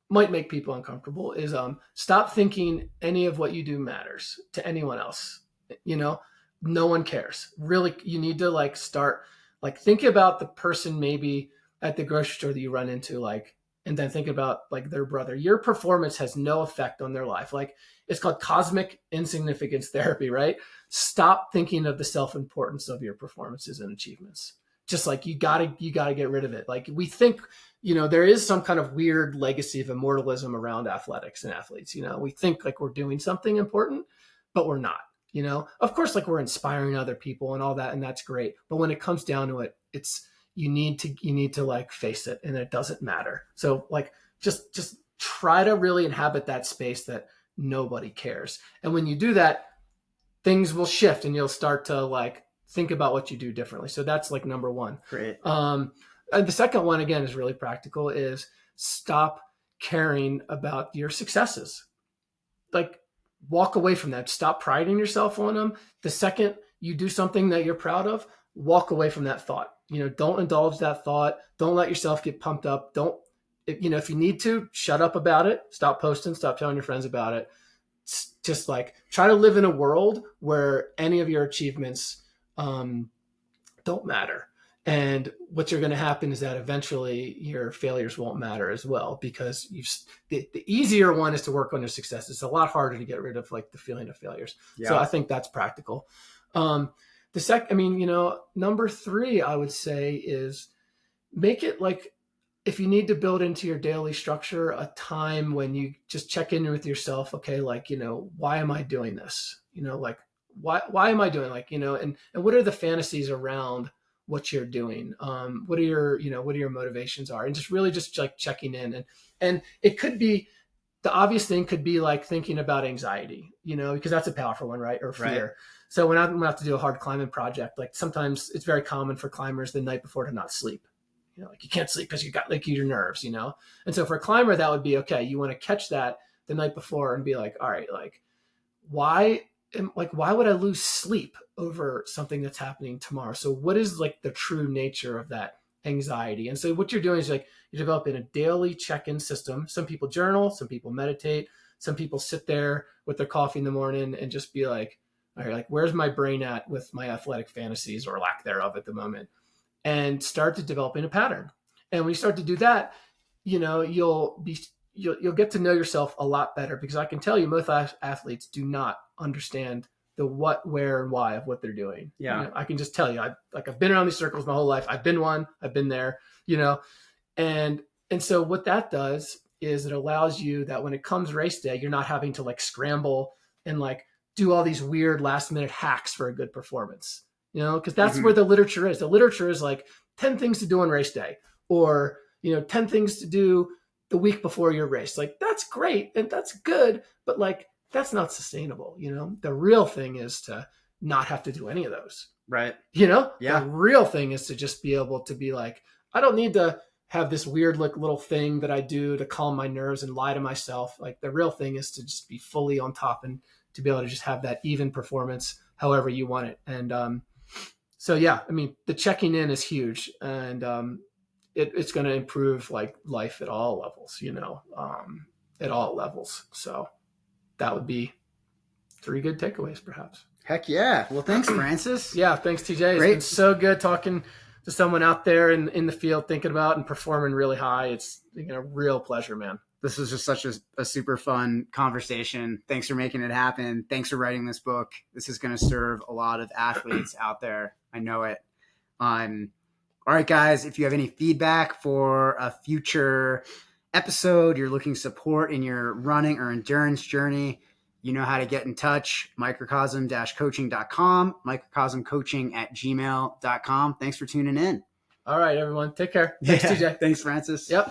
might make people uncomfortable is stop thinking any of what you do matters to anyone else. No one cares. Really, you need to like start like think about the person maybe at the grocery store that you run into, like, and then think about like their brother. Your performance has no effect on their life. Like, it's called cosmic insignificance therapy, right? Stop thinking of the self-importance of your performances and achievements. Just like you gotta get rid of it. Like, we think, there is some kind of weird legacy of immortalism around athletics and athletes. We think like we're doing something important, but we're not. Of course, like we're inspiring other people and all that, and that's great. But when it comes down to it, it's you need to like face it, and it doesn't matter. So like just try to really inhabit that space that nobody cares. And when you do that, things will shift, and you'll start to like think about what you do differently. So that's like number one. Great. And the second one, again, is really practical, is stop caring about your successes. Like, walk away from that. Stop priding yourself on them. The second you do something that you're proud of, walk away from that thought. Don't indulge that thought. Don't let yourself get pumped up. If you need to, shut up about it. Stop posting, stop telling your friends about it. Just like try to live in a world where any of your achievements don't matter. And what you're going to happen is that eventually your failures won't matter as well, because the easier one is to work on your success. It's a lot harder to get rid of like the feeling of failures. Yeah. So I think that's practical. Number 3, I would say, is make it like, if you need to build into your daily structure a time when you just check in with yourself. Okay. Like, why am I doing this? Like, why am I doing and what are the fantasies around what you're doing? What are your motivations are? And just really just like checking in, and it could be, the obvious thing could be like thinking about anxiety, because that's a powerful one, right? Or fear. Right. So when I'm going to have to do a hard climbing project, like sometimes it's very common for climbers the night before to not sleep. Like you can't sleep because you got like your nerves, And so for a climber, that would be okay. You want to catch that the night before and be like, all right, like why would I lose sleep over something that's happening tomorrow? So what is like the true nature of that anxiety? And so what you're doing is like you're developing a daily check-in system. Some people journal, some people meditate, some people sit there with their coffee in the morning and just be like, all right, like where's my brain at with my athletic fantasies or lack thereof at the moment? And start to developing a pattern. And when you start to do that, you'll get to know yourself a lot better, because I can tell you most athletes do not understand the what, where, and why of what they're doing. Yeah. I can just tell you, I've been around these circles my whole life. I've been one, I've been there, and so what that does is it allows you that when it comes race day, you're not having to like scramble and like do all these weird last minute hacks for a good performance, because that's where the literature is. The literature is like, 10 things to do on race day, or, 10 things to do the week before your race. Like, that's great and that's good, but like, that's not sustainable. The real thing is to not have to do any of those. Right. The real thing is to just be able to be like, I don't need to have this weird little thing that I do to calm my nerves and lie to myself. Like, the real thing is to just be fully on top and to be able to just have that even performance however you want it. And so, yeah, I mean, the checking in is huge, and it's going to improve like life at all levels, at all levels. So that would be 3 good takeaways, perhaps. Heck yeah. Well, thanks, Francis. Yeah, thanks, TJ. It's been so good talking to someone out there in the field thinking about and performing really high. It's a real pleasure, man. This was just such a super fun conversation. Thanks for making it happen. Thanks for writing this book. This is going to serve a lot of athletes out there. I know it. All right, guys, if you have any feedback for a future episode, you're looking support in your running or endurance journey, you know how to get in touch, microcosm-coaching.com, microcosmcoaching@gmail.com. Thanks for tuning in. All right, everyone. Take care. Thanks, TJ. Thanks, Francis. Yep.